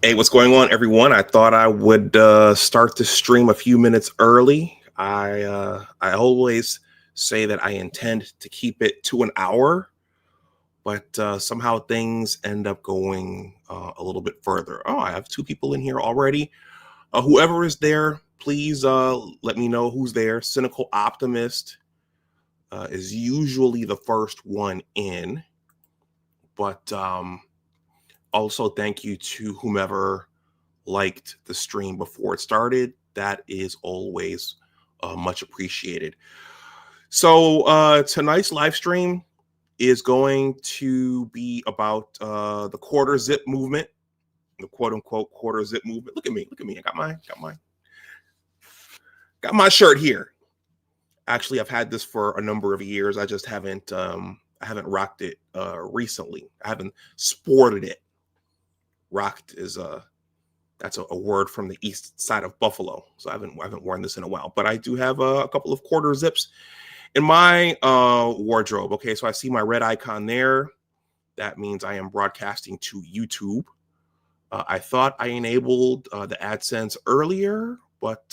Hey, what's going on, everyone? I thought I would start the stream a few minutes early. I always say that I intend to keep it to an hour, but somehow things end up going a little bit further. Oh, I have two people in here already. Whoever is there, please let me know who's there. Cynical Optimist is usually the first one in, but also thank you to whomever liked the stream before it started. That is always much appreciated. So tonight's live stream is going to be about the quarter zip movement, the quote unquote quarter zip movement. Look at me, look at me. I got my shirt here. Actually, I've had this for a number of years. I just haven't rocked it recently. I haven't sported it. Rocked is that's a word from the east side of Buffalo. So I haven't worn this in a while, but I do have a couple of quarter zips in my wardrobe. Okay, so I see my red icon there. That means I am broadcasting to YouTube. I thought I enabled the AdSense earlier, but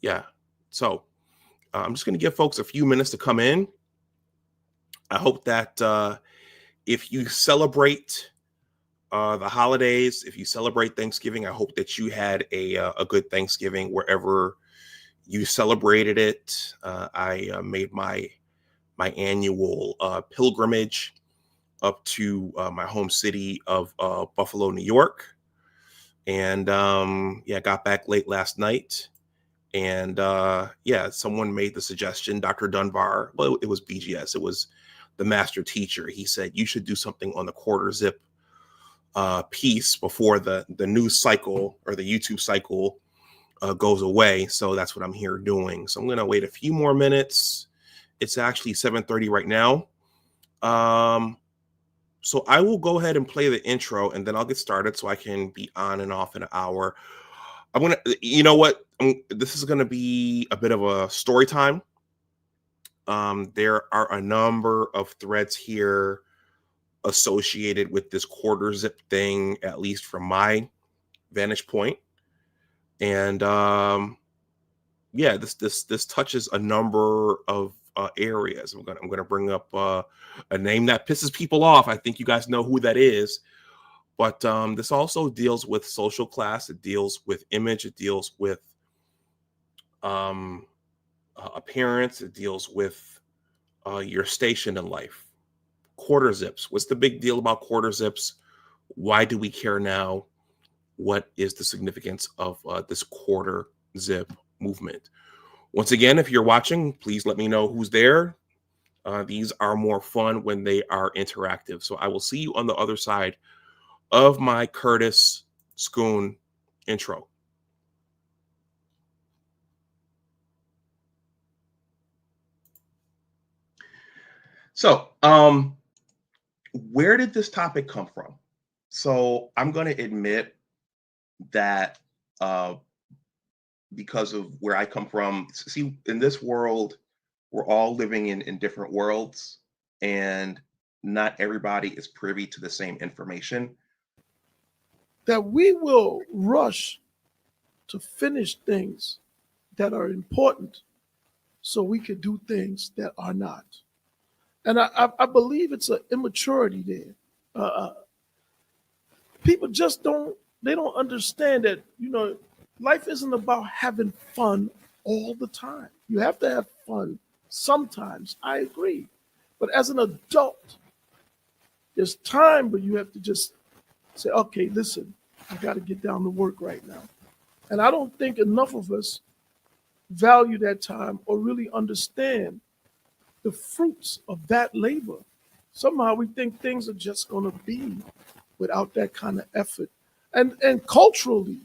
yeah. So I'm just going to give folks a few minutes to come in. I hope that if you celebrate the holidays, if you celebrate Thanksgiving, I hope that you had a good Thanksgiving wherever you celebrated it. I made my annual pilgrimage up to my home city of Buffalo, New York, and yeah, got back late last night. And yeah, someone made the suggestion, Dr. Dunbar. Well, it was BGS. It was the master teacher. He said you should do something on the quarter zip piece before the news cycle or the YouTube cycle goes away. So that's what I'm here doing. So I'm going to wait a few more minutes. It's actually 7:30 right now. So I will go ahead and play the intro and then I'll get started so I can be on and off in an hour. I'm going to, you know what? This is going to be a bit of a story time. There are a number of threads here associated with this quarter zip thing, at least from my vantage point. And yeah, this touches a number of areas. I'm gonna bring up a name that pisses people off. I think you guys know who that is. But this also deals with social class. It deals with image. It deals with appearance. It deals with your station in life. Quarter zips. What's the big deal about quarter zips? Why do we care now? What is the significance of this quarter zip movement? Once again, if you're watching, please let me know who's there. These are more fun when they are interactive. So I will see you on the other side of my Curtis Schoon intro. So, where did this topic come from? So I'm going to admit that because of where I come from, see, in this world, we're all living in different worlds, and not everybody is privy to the same information. That we will rush to finish things that are important so we can do things that are not. And I believe it's an immaturity there. People just don't understand that, life isn't about having fun all the time. You have to have fun sometimes. I agree. But as an adult, there's time where you have to just say, okay, listen, I got to get down to work right now. And I don't think enough of us value that time or really understand the fruits of that labor. Somehow we think things are just going to be without that kind of effort. And culturally,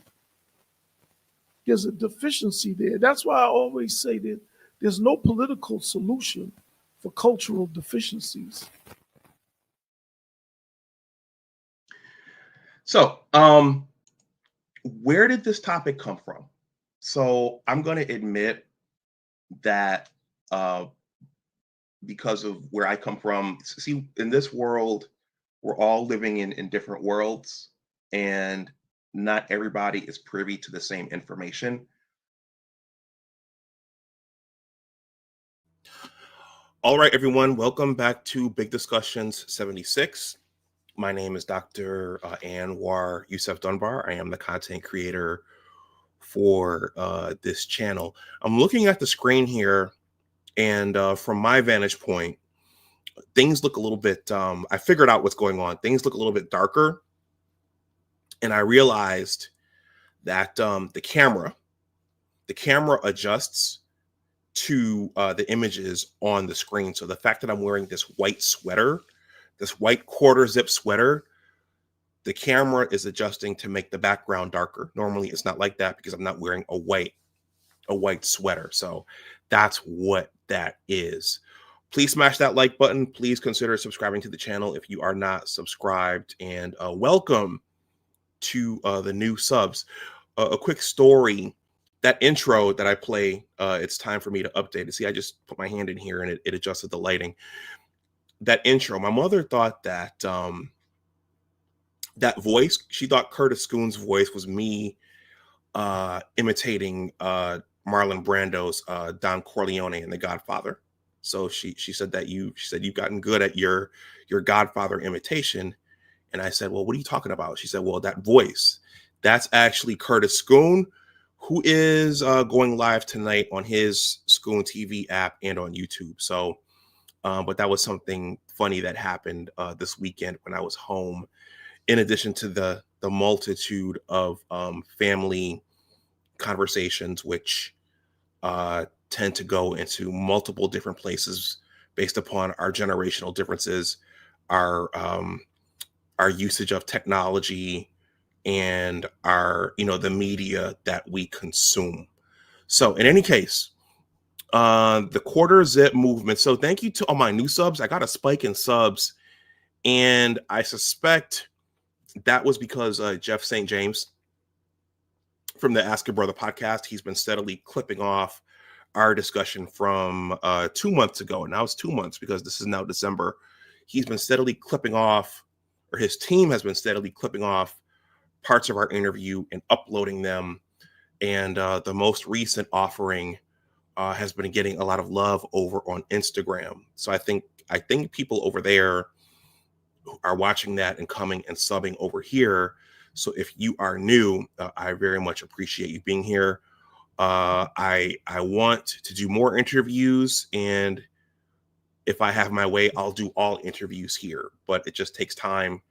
there's a deficiency there. That's why I always say that there's no political solution for cultural deficiencies. So, where did this topic come from? So I'm going to admit that because of where I come from, see, in this world, we're all living in different worlds, and not everybody is privy to the same information. All right, everyone, welcome back to Big Discussions 76. My name is Dr. Anwar Youssef Dunbar. I am the content creator for this channel. I'm looking at the screen here, and from my vantage point, things look a little bit, I figured out what's going on. Things look a little bit darker, and I realized that the camera adjusts to the images on the screen. So the fact that I'm wearing this white sweater, this white quarter zip sweater, the camera is adjusting to make the background darker. Normally it's not like that because I'm not wearing a white sweater. So that's what that is. Please smash that like button. Please consider subscribing to the channel if you are not subscribed, and welcome to the new subs. A quick story. That intro that I play, it's time for me to update it. See, I just put my hand in here and it adjusted the lighting. That intro, my mother thought that that voice, she thought Curtis Schoon's voice was me imitating Marlon Brando's Don Corleone in The Godfather. So she said that she said you've gotten good at your Godfather imitation. And I said, well, what are you talking about? She said, well, that voice, that's actually Curtis Schoon, who is going live tonight on his Schoon TV app and on YouTube. So, but that was something funny that happened this weekend when I was home. In addition to the multitude of family conversations, which tend to go into multiple different places based upon our generational differences, our usage of technology, and our, the media that we consume. So in any case, the quarter zip movement. So thank you to all my new subs. I got a spike in subs, and I suspect that was because Jeff St. James from the Ask Your Brother podcast, he's been steadily clipping off our discussion from 2 months ago. And now it's 2 months because this is now December. He's been steadily clipping off, or his team has been steadily clipping off parts of our interview and uploading them. And the most recent offering has been getting a lot of love over on Instagram. So I think people over there are watching that and coming and subbing over here. So if you are new, I very much appreciate you being here. I want to do more interviews, and if I have my way, I'll do all interviews here, but it just takes time.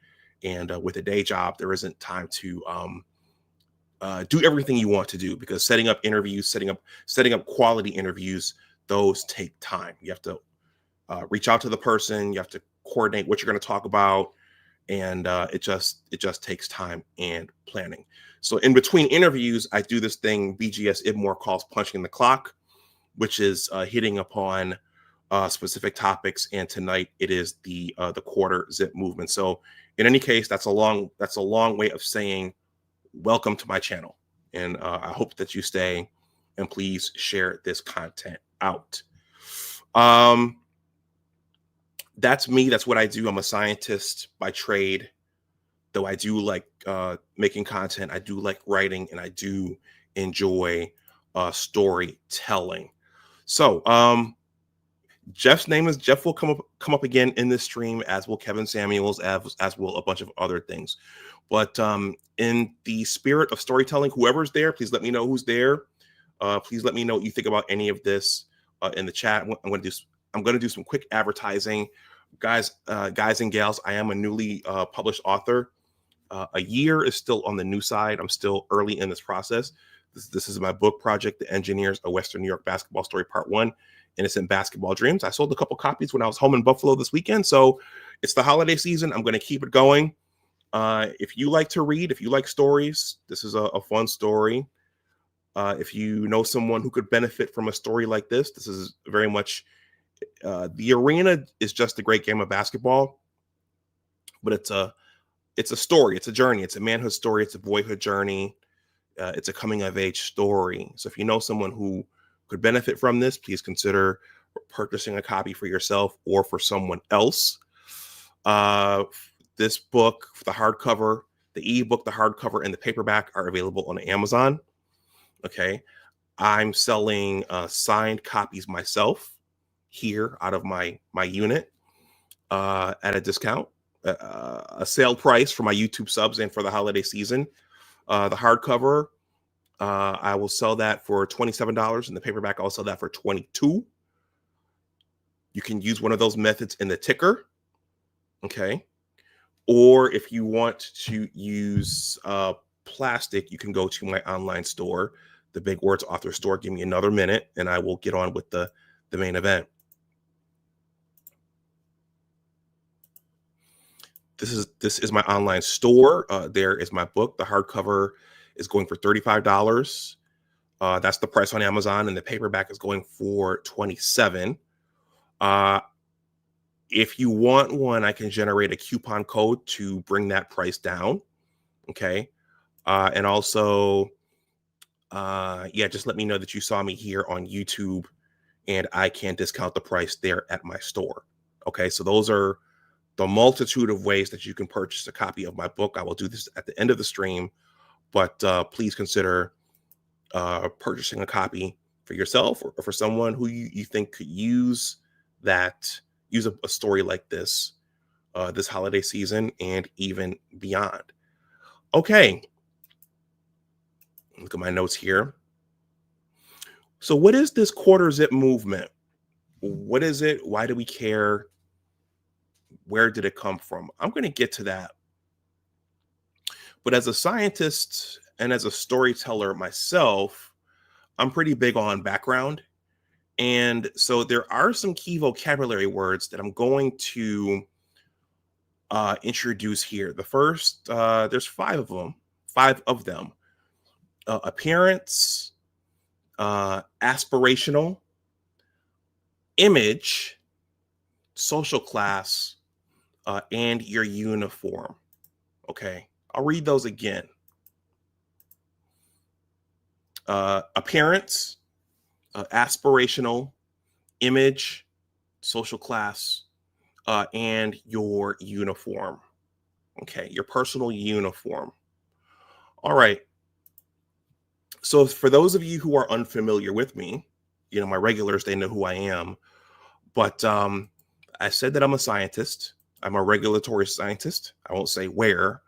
And with a day job, there isn't time to do everything you want to do, because setting up interviews, setting up quality interviews, those take time. You have to reach out to the person. You have to coordinate what you're going to talk about, and it just takes time and planning. So in between interviews, I do this thing BGS Ibmore calls punching the clock, which is hitting upon specific topics. And tonight it is the quarter zip movement. So in any case, that's a long way of saying welcome to my channel, and I hope that you stay, and please share this content out. That's me. That's what I do. I'm a scientist by trade. Though I do like making content, I do like writing, and I do enjoy storytelling. So Jeff's name is Jeff will come up again in this stream, as will Kevin Samuels, as will a bunch of other things. But in the spirit of storytelling, whoever's there, please let me know who's there. Please let me know what you think about any of this in the chat. I'm going to do some quick advertising, guys and gals. I am a newly published author. A year is still on the new side. I'm still early in this process. This is my book project, The Engineers, A Western New York Basketball Story, Part 1, Innocent Basketball Dreams. I sold a couple copies when I was home in Buffalo this weekend. So it's the holiday season. I'm going to keep it going. If you like to read, if you like stories, this is a fun story. If you know someone who could benefit from a story like this is very much, the arena is just a great game of basketball, but it's a story, it's a journey, it's a manhood story, it's a boyhood journey, it's a coming of age story. So if you know someone who could benefit from this, please consider purchasing a copy for yourself or for someone else. This book, the hardcover, The ebook, the hardcover, and the paperback are available on Amazon. Okay. I'm selling signed copies myself here out of my unit at a discount, a sale price for my YouTube subs and for the holiday season. The hardcover, I will sell that for $27, and the paperback I'll sell that for $22. You can use one of those methods in the ticker. Okay. Or if you want to use plastic, you can go to my online store, the Big Words Author Store. Give me another minute and I will get on with the main event. This is my online store. There is my book. The hardcover is going for $35. That's the price on Amazon, and the paperback is going for $27. If you want one, I can generate a coupon code to bring that price down. Okay. And also, just let me know that you saw me here on YouTube and I can discount the price there at my store. Okay. So those are the multitude of ways that you can purchase a copy of my book. I will do this at the end of the stream, but please consider purchasing a copy for yourself or for someone who you think could use a story like this this holiday season and even beyond. Okay. Look at my notes here. So what is this quarter zip movement? What is it? Why do we care? Where did it come from? I'm going to get to that. But as a scientist and as a storyteller myself, I'm pretty big on background. And so there are some key vocabulary words that I'm going to introduce here. The first, there's five of them. Appearance, aspirational, image, social class, and your uniform. Okay, I'll read those again. Appearance, aspirational, image, social class, and your uniform. Okay, your personal uniform. All right. So for those of you who are unfamiliar with me, my regulars, they know who I am. But I said that I'm a scientist. I'm a regulatory scientist. I won't say where,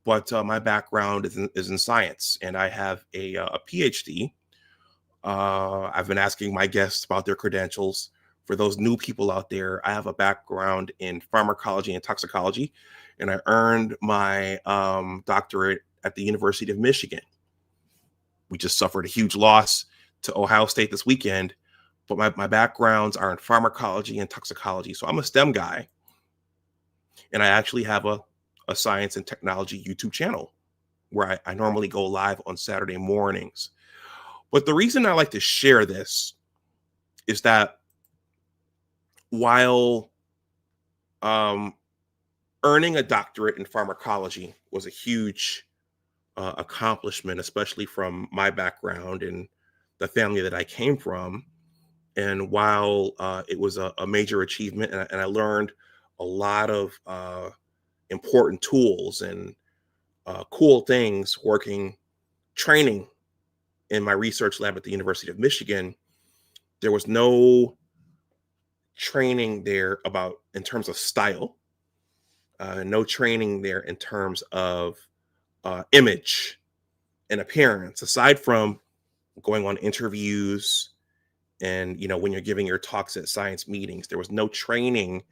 but my background is in science, and I have a PhD. I've been asking my guests about their credentials. For those new people out there, I have a background in pharmacology and toxicology, and I earned my doctorate at the University of Michigan. We just suffered a huge loss to Ohio State this weekend, but my backgrounds are in pharmacology and toxicology. So I'm a STEM guy, and I actually have a science and technology YouTube channel where I normally go live on Saturday mornings. But the reason I like to share this is that while earning a doctorate in pharmacology was a huge accomplishment, especially from my background and the family that I came from, and while it was a major achievement, and I learned a lot of important tools and cool things training in my research lab at the University of Michigan, there was no training there in terms of style, no training there in terms of image and appearance, aside from going on interviews and, when you're giving your talks at science meetings. There was no training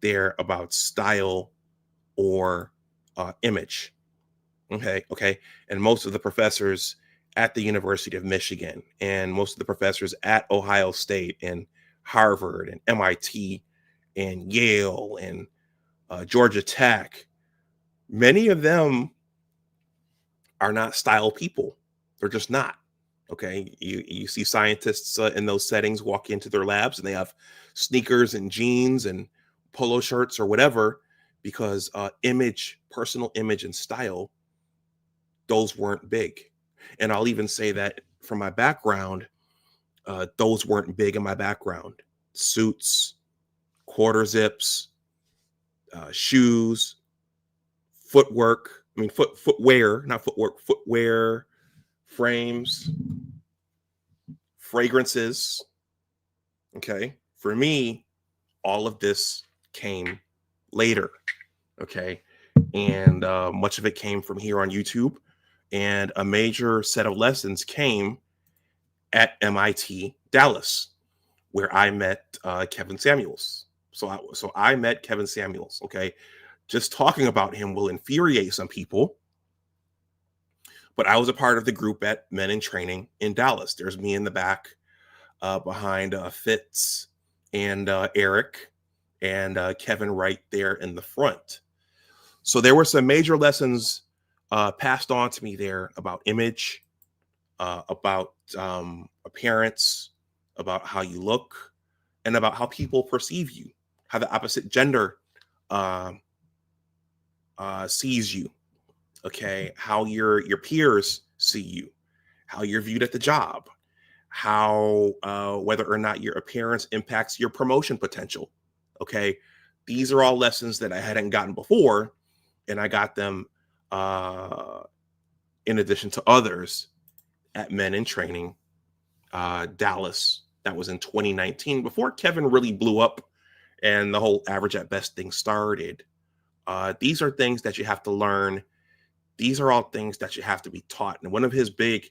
there about style or image. Okay. And most of the professors at the University of Michigan and most of the professors at Ohio State and Harvard and MIT and Yale and Georgia Tech, many of them are not style people. They're just not. Okay. You see scientists in those settings walk into their labs and they have sneakers and jeans and polo shirts or whatever, because personal image and style, those weren't big. And I'll even say that from my background, those weren't big in my background. Suits, quarter zips, shoes, footwork, I mean, footwear, not footwork, footwear, frames, fragrances. Okay. For me, all of this came later. Okay. And much of it came from here on YouTube. And a major set of lessons came at MIT Dallas, where I met Kevin Samuels. So I met Kevin Samuels. Okay. Just talking about him will infuriate some people. But I was a part of the group at Men in Training in Dallas. There's me in the back behind Fitz and Eric and Kevin right there in the front. So there were some major lessons passed on to me there about image, about appearance, about how you look, and about how people perceive you, how the opposite gender sees you. Okay, how your peers see you, how you're viewed at the job, how whether or not your appearance impacts your promotion potential. Okay, these are all lessons that I hadn't gotten before, and I got them in addition to others at Men in Training Dallas. That was in 2019, before Kevin really blew up and the whole Average at Best thing started. These are things that you have to learn. These are all things that you have to be taught. And one of his big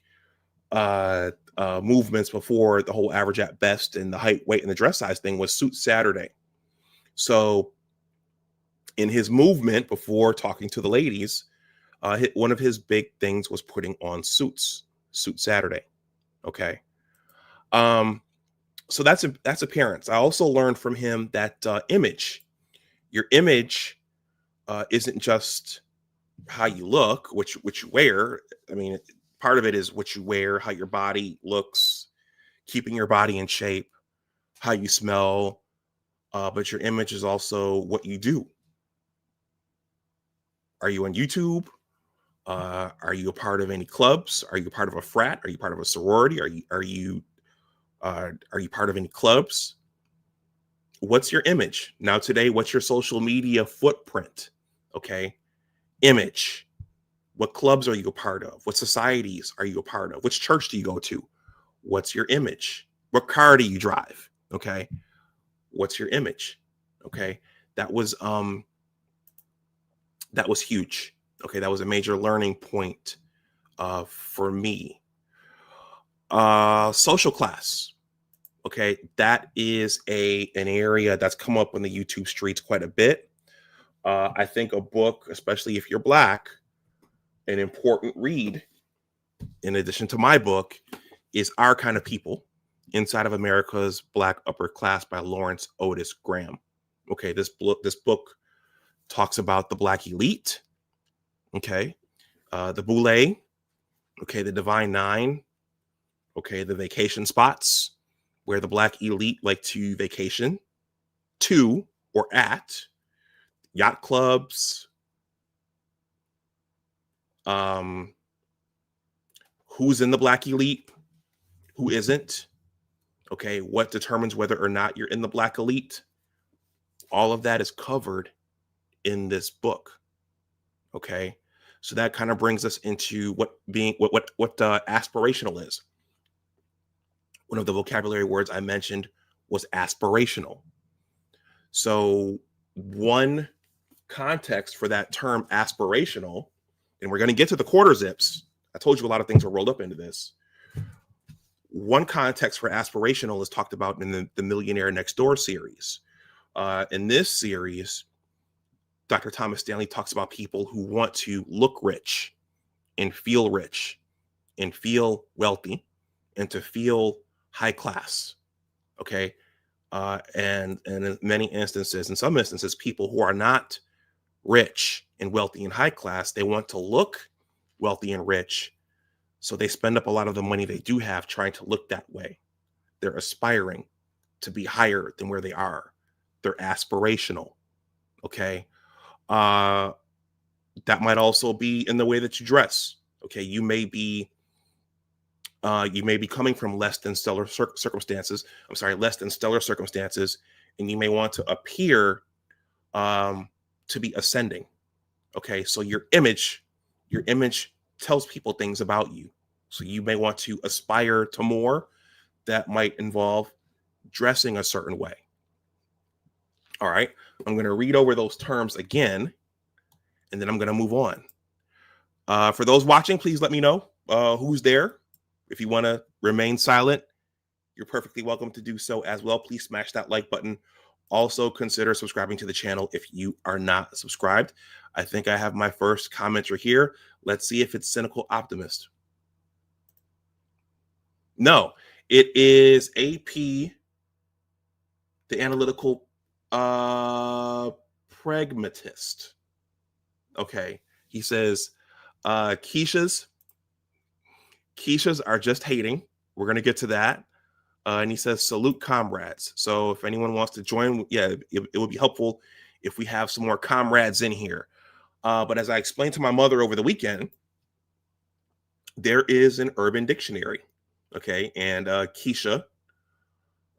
movements before the whole Average at Best and the height, weight, and the dress size thing was Suit Saturday. So in his movement before talking to the ladies, one of his big things was putting on suits, Suit Saturday. Okay. So that's appearance. I also learned from him that image, your image isn't just how you look, which you wear. I mean, part of it is what you wear, how your body looks, keeping your body in shape, how you smell, but your image is also what you do. Are you on YouTube? Are you a part of any clubs? Are you part of a frat? Are you part of a sorority? Are you part of any clubs? What's your image? Now today, what's your social media footprint? Okay. Image. What clubs are you a part of? What societies are you a part of? Which church do you go to? What's your image? What car do you drive? Okay. What's your image? Okay. That was huge. Okay. That was a major learning point for me. Social class. Okay. That is an area that's come up in the YouTube streets quite a bit. I think a book, especially if you're Black, an important read, in addition to my book, is Our Kind of People, Inside of America's Black Upper Class by Lawrence Otis Graham. Okay, this book talks about the Black elite, okay, the boule, okay, the Divine Nine, okay, the vacation spots where the Black elite like to vacation to or at, yacht clubs, who's in the Black elite, who isn't, okay, what determines whether or not you're in the Black elite. All of that is covered in this book. Okay, so that kind of brings us into what aspirational is. One of the vocabulary words I mentioned was aspirational. So one context for that term aspirational, and we're going to get to the quarter zips. I told you a lot of things are rolled up into this. One context for aspirational is talked about in the Millionaire Next Door series. In this series, Dr. Thomas Stanley talks about people who want to look rich and feel wealthy and to feel high class. Okay. And in many instances, in some instances, people who are not rich and wealthy and high class, they want to look wealthy and rich. So they spend up a lot of the money they do have trying to look that way. They're aspiring to be higher than where they are. They're aspirational. Okay. That might also be in the way that you dress. Okay. You may be coming from less than stellar circumstances. And you may want to appear to be ascending. Okay. So your image Your image tells people things about you. So you may want to aspire to more. That might involve dressing a certain way. All right. I'm going to read over those terms again, and then I'm going to move on. For those watching, please let me know who's there. If you want to remain silent, you're perfectly welcome to do so as well. Please smash that like button. Also, consider subscribing to the channel if you are not subscribed. I think I have my first commenter here. Let's see if it's Cynical Optimist. No, it is AP, the analytical pragmatist. Okay. He says, Keisha's are just hating. We're going to get to that. And he says, salute comrades. So if anyone wants to join, yeah, it would be helpful if we have some more comrades in here. But as I explained to my mother over the weekend, there is an urban dictionary. Okay. And Keisha,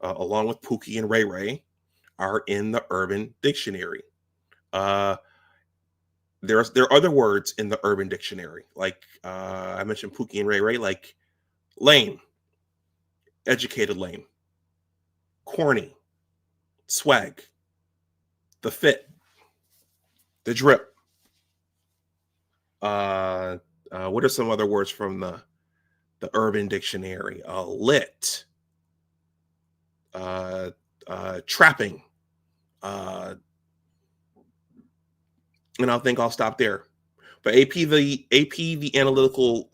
along with Pookie and Ray Ray, are in the urban dictionary. There are other words in the urban dictionary, like I mentioned Pookie and Ray Ray, like lame, educated lame, corny, swag, the fit, the drip. What are some other words from the urban dictionary? Lit, trapping, and I think I'll stop there. But AP the analytical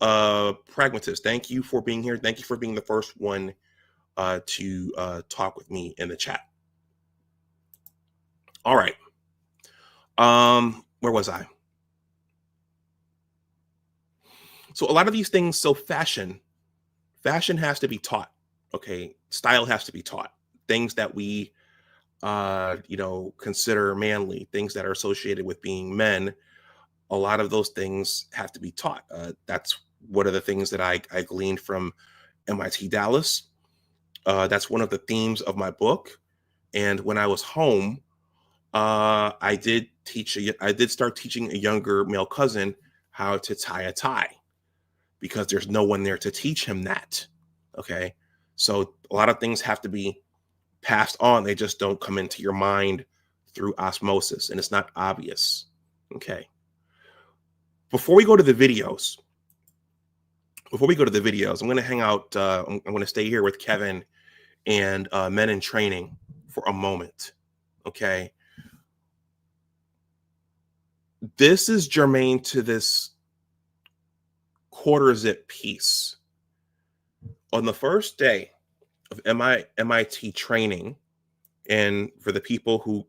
pragmatist, thank you for being here. Thank you for being the first one to talk with me in the chat. All right. Where was I? So a lot of these things, so fashion has to be taught. Okay. Style has to be taught. Things that we consider manly, things that are associated with being men, a lot of those things have to be taught. That's one of the things that I gleaned from MIT Dallas. That's one of the themes of my book. And when I was home, I did start teaching a younger male cousin how to tie a tie, because there's no one there to teach him that. Okay. So a lot of things have to be passed on. They just don't come into your mind through osmosis, and it's not obvious. Okay. Before we go to the videos, I'm going to hang out. I'm going to stay here with Kevin and Men in Training for a moment. Okay. This is germane to this quarter zip piece. On the first day of MIT training, and for the people who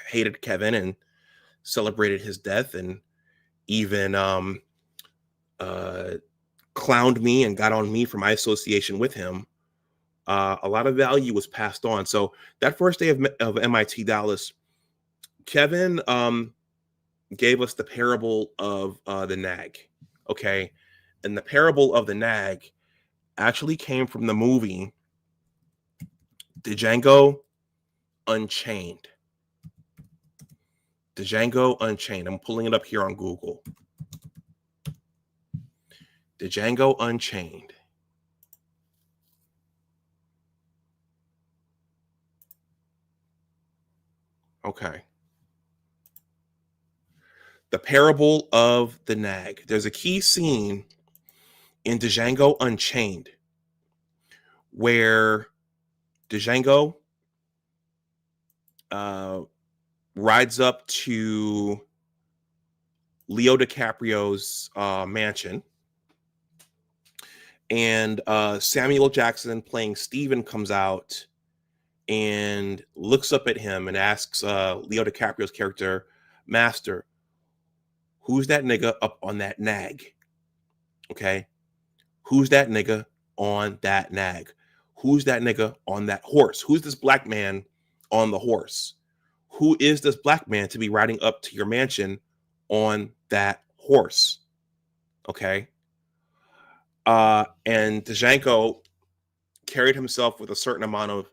hated Kevin and celebrated his death and even clowned me and got on me for my association with him, a lot of value was passed on. So that first day of MIT Dallas, Kevin gave us the parable of the nag. Okay. And the parable of the nag actually came from the movie Django Unchained. Django Unchained. I'm pulling it up here on Google. Django Unchained. Okay. The parable of the nag. There's a key scene in Django Unchained where Django rides up to Leo DiCaprio's mansion, and Samuel Jackson playing Steven comes out and looks up at him and asks Leo DiCaprio's character, Master, who's that nigga up on that nag? Okay. Who's that nigga on that nag? Who's that nigga on that horse? Who's this black man on the horse? Who is this black man to be riding up to your mansion on that horse? Okay. And Django carried himself with a certain amount of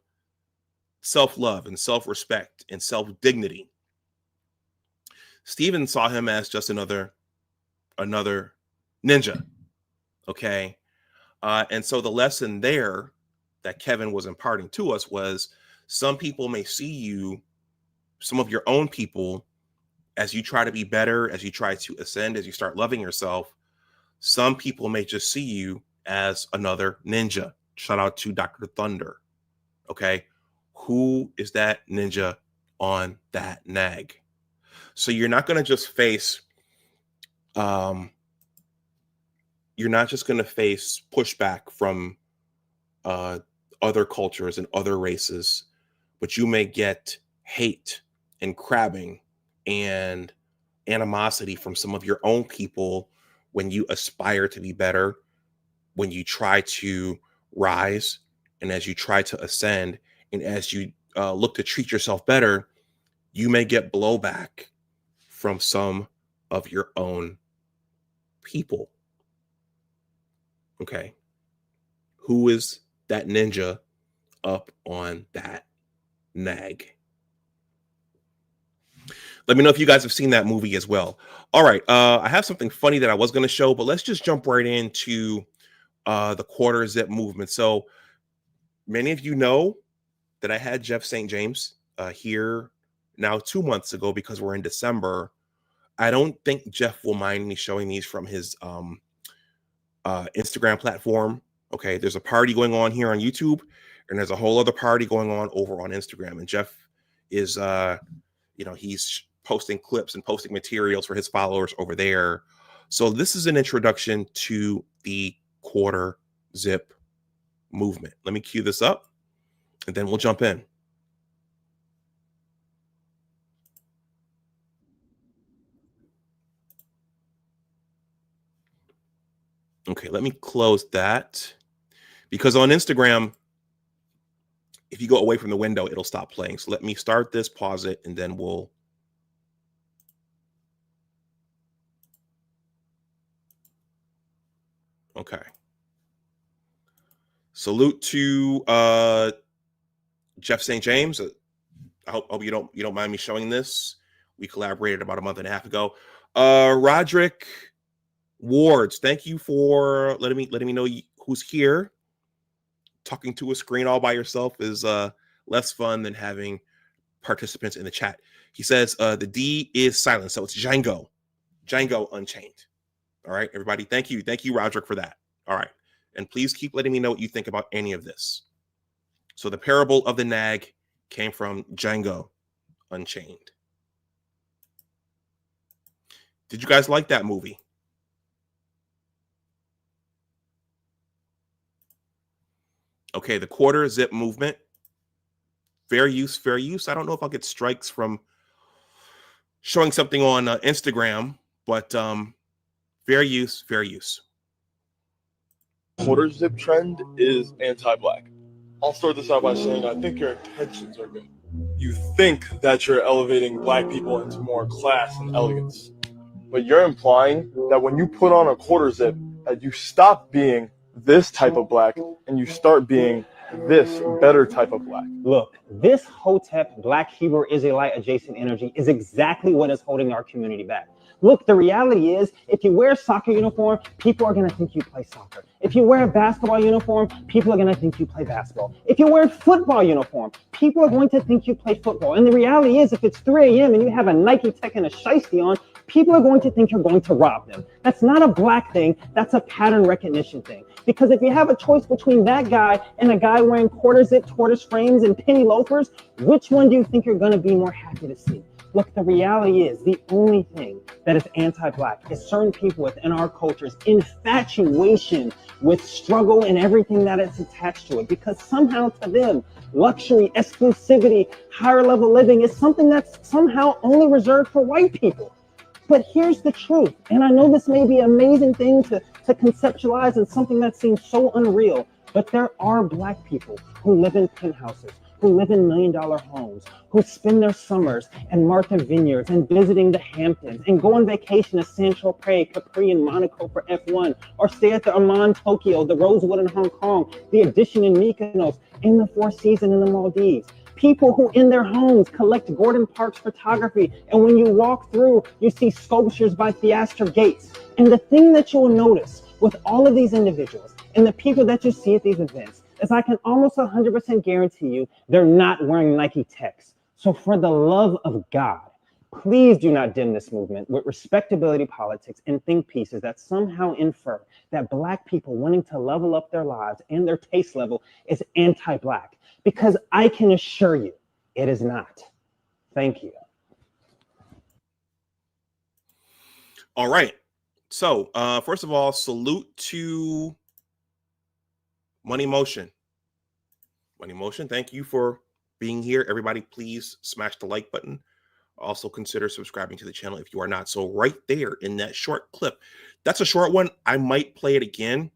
self-love and self-respect and self-dignity. Steven saw him as just another ninja. Okay. And so the lesson there that Kevin was imparting to us was some people may see you, some of your own people, as you try to be better, as you try to ascend, as you start loving yourself. Some people may just see you as another ninja. Shout out to Dr. Thunder. Okay. Who is that ninja on that nag? So you're not going to just face, you're not just going to face pushback from other cultures and other races, but you may get hate and crabbing and animosity from some of your own people when you aspire to be better, when you try to rise, and as you try to ascend, and as you look to treat yourself better, you may get blowback from some of your own people. Okay. Who is that ninja up on that nag? Let me know if you guys have seen that movie as well. All right. I have something funny that I was going to show, but let's just jump right into the quarter zip movement. So many of you know that I had Jeff St. James here now 2 months ago because we're in December. I don't think Jeff will mind me showing these from his Instagram platform. Okay, there's a party going on here on YouTube, and there's a whole other party going on over on Instagram. And Jeff is, he's posting clips and posting materials for his followers over there. So this is an introduction to the quarter zip movement. Let me cue this up, and then we'll jump in. Okay, let me close that, because on Instagram, if you go away from the window, it'll stop playing. So let me start this, pause it, and then we'll. Okay. Salute to Jeff St. James. I hope you don't mind me showing this. We collaborated about a month and a half ago. Roderick Wards, thank you for letting me know who's here. Talking to a screen all by yourself is less fun than having participants in the chat. He says the D is silent, so it's Django Unchained. All right, everybody. Thank you, Roderick, for that. All right, and please keep letting me know what you think about any of this. So the parable of the nag came from Django Unchained. Did you guys like that movie? Okay, the quarter zip movement. Fair use. I don't know if I'll get strikes from showing something on Instagram, but fair use. Quarter zip trend is anti-black. I'll start this out by saying I think your intentions are good. You think that you're elevating black people into more class and elegance. But you're implying that when you put on a quarter zip, that you stop being this type of black and you start being this better type of black. Look, this Hotep Black Hebrew Israelite adjacent energy is exactly what is holding our community back. Look, the reality is, if you wear a soccer uniform, people are going to think you play soccer. If you wear a basketball uniform, people are going to think you play basketball. If you wear a football uniform, people are going to think you play football. And the reality is, if it's 3 a.m. and you have a Nike Tech and a shiesty on, people are going to think you're going to rob them. That's not a black thing. That's a pattern recognition thing. Because if you have a choice between that guy and a guy wearing quarter zip, tortoise frames, and penny loafers, which one do you think you're going to be more happy to see? Look, the reality is the only thing that is anti-black is certain people within our culture's infatuation with struggle and everything that is attached to it. Because somehow to them, luxury, exclusivity, higher level living is something that's somehow only reserved for white people. But here's the truth, and I know this may be an amazing thing to conceptualize and something that seems so unreal, but there are black people who live in penthouses, who live in $1 million homes, who spend their summers in Martha Vineyards and visiting the Hamptons and go on vacation to Saint-Tropez, Capri, and Monaco for F1, or stay at the Aman Tokyo, the Rosewood in Hong Kong, the Edition in Mykonos, in the Four Seasons in the Maldives. People who in their homes collect Gordon Parks photography, and when you walk through, you see sculptures by Theaster Gates. And the thing that you will notice with all of these individuals and the people that you see at these events is I can almost 100% guarantee you they're not wearing Nike Techs. So for the love of God, please do not dim this movement with respectability politics and think pieces that somehow infer that Black people wanting to level up their lives and their taste level is anti-Black, because I can assure you it is not. Thank you. All right. So, first of all, salute to Money Motion. Money Motion, thank you for being here. Everybody, please smash the like button. Also consider subscribing to the channel if you are not. So right there in that short clip, that's a short one. I might play it again.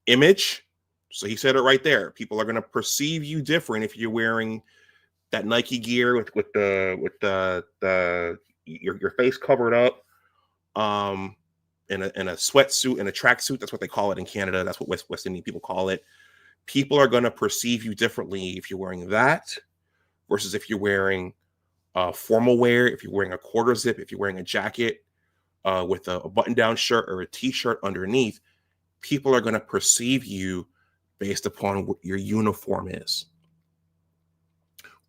Image. So he said it right there. People are going to perceive you different if you're wearing that Nike gear with your face covered up, in a sweatsuit, in a tracksuit. That's what they call it in Canada. That's what West Indian people call it. People are going to perceive you differently if you're wearing that versus if you're wearing formal wear, if you're wearing a quarter zip, if you're wearing a jacket with a button-down shirt or a t-shirt underneath. People are going to perceive you based upon what your uniform is.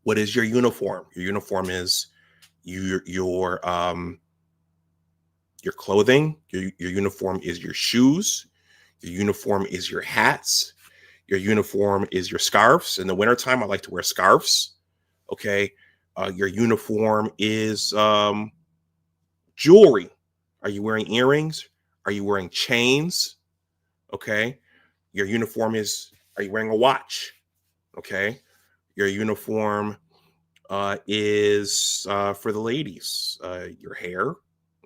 What is your uniform? Your uniform is your clothing. Your uniform is your shoes. Your uniform is your hats. Your uniform is your scarves. In the wintertime, I like to wear scarves. Okay. Your uniform is jewelry. Are you wearing earrings? Are you wearing chains? Okay. Your uniform is, are you wearing a watch? Okay. Your uniform is for the ladies, your hair.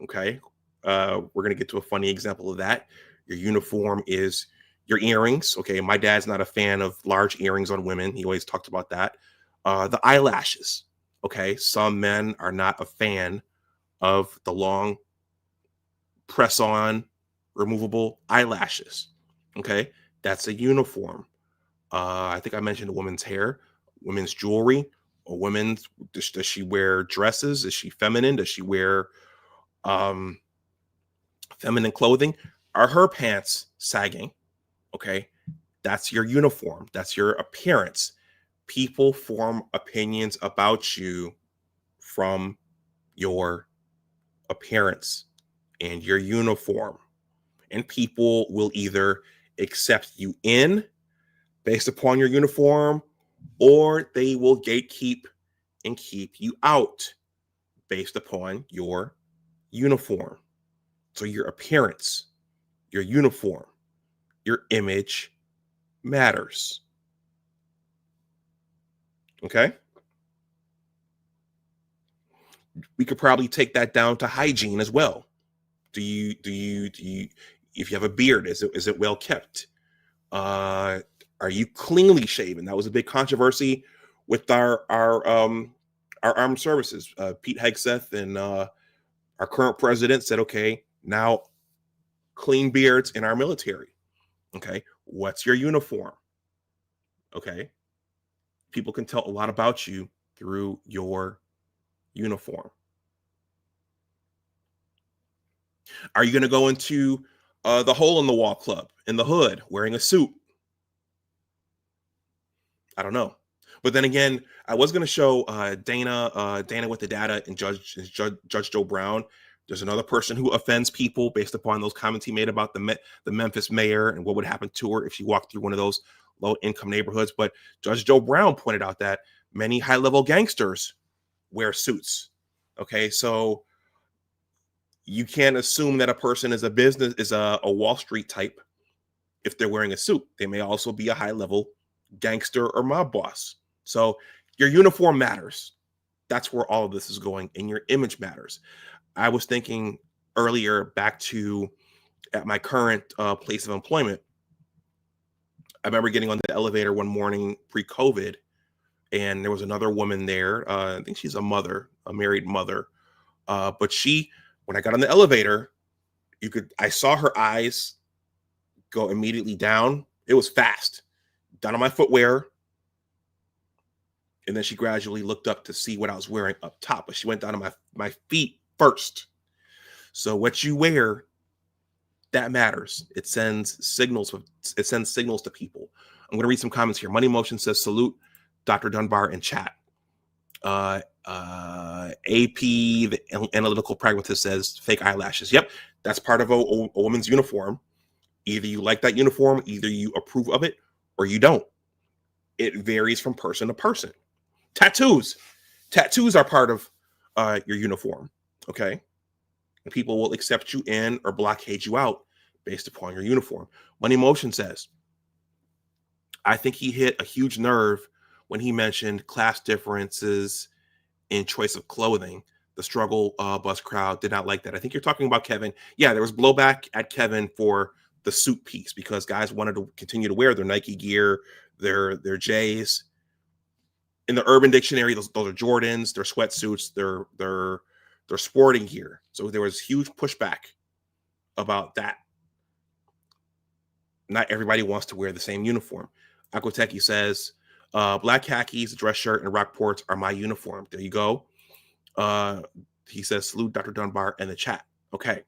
Okay. We're going to get to a funny example of that. Your uniform is your earrings. Okay. My dad's not a fan of large earrings on women. He always talked about that. The eyelashes. Okay. Some men are not a fan of the long press on removable eyelashes. Okay. That's a uniform. I think I mentioned a woman's hair, women's jewelry, or women's, does she wear dresses? Is she feminine? Does she wear feminine clothing? Are her pants sagging? Okay. That's your uniform. That's your appearance. People form opinions about you from your appearance and your uniform. And people will either accept you in based upon your uniform, or they will gatekeep and keep you out based upon your uniform. So your appearance, your uniform, your image matters. Okay? We could probably take that down to hygiene as well. Do you if you have a beard, is it well kept? Are you cleanly shaven? That was a big controversy with our armed services. Pete Hegseth and our current president said, okay, now clean beards in our military. Okay, what's your uniform? Okay, people can tell a lot about you through your uniform. Are you going to go into the hole in the wall club in the hood wearing a suit? I don't know. But then again, I was going to show Dana with the data and Judge Joe Brown. There's another person who offends people based upon those comments he made about the Memphis mayor and what would happen to her if she walked through one of those low-income neighborhoods. But Judge Joe Brown pointed out that many high-level gangsters wear suits. Okay, so you can't assume that a person is a Wall Street type if they're wearing a suit. They may also be a high-level gangster or mob boss. So your uniform matters. That's where all of this is going, and your image matters. I was thinking earlier back to at my current place of employment. I remember getting on the elevator one morning pre-COVID, and there was another woman there. I think she's a married mother. But when I got on the elevator, I saw her eyes go immediately down. It was fast, down on my footwear. And then she gradually looked up to see what I was wearing up top, but she went down to my feet first. So what you wear, that matters. It sends signals. It sends signals to people. I'm going to read some comments here. Money Motion says, salute Dr. Dunbar in chat. AP, the analytical pragmatist, says fake eyelashes. Yep, that's part of a woman's uniform. Either you like that uniform, either you approve of it, or you don't. It varies from person to person. Tattoos are part of your uniform. Okay, and people will accept you in or blockade you out based upon your uniform. Money Motion says, I think he hit a huge nerve when he mentioned class differences in choice of clothing. The struggle bus crowd did not like that. I think you're talking about Kevin. Yeah, there was blowback at Kevin for the suit piece because guys wanted to continue to wear their Nike gear, their J's. In the Urban Dictionary, those are Jordans, their sweatsuits, their sporting gear. So there was huge pushback about that. Not everybody wants to wear the same uniform. Aquateki says, black khakis, dress shirt, and Rockports are my uniform. There you go. He says, salute Dr. Dunbar in the chat. Okay.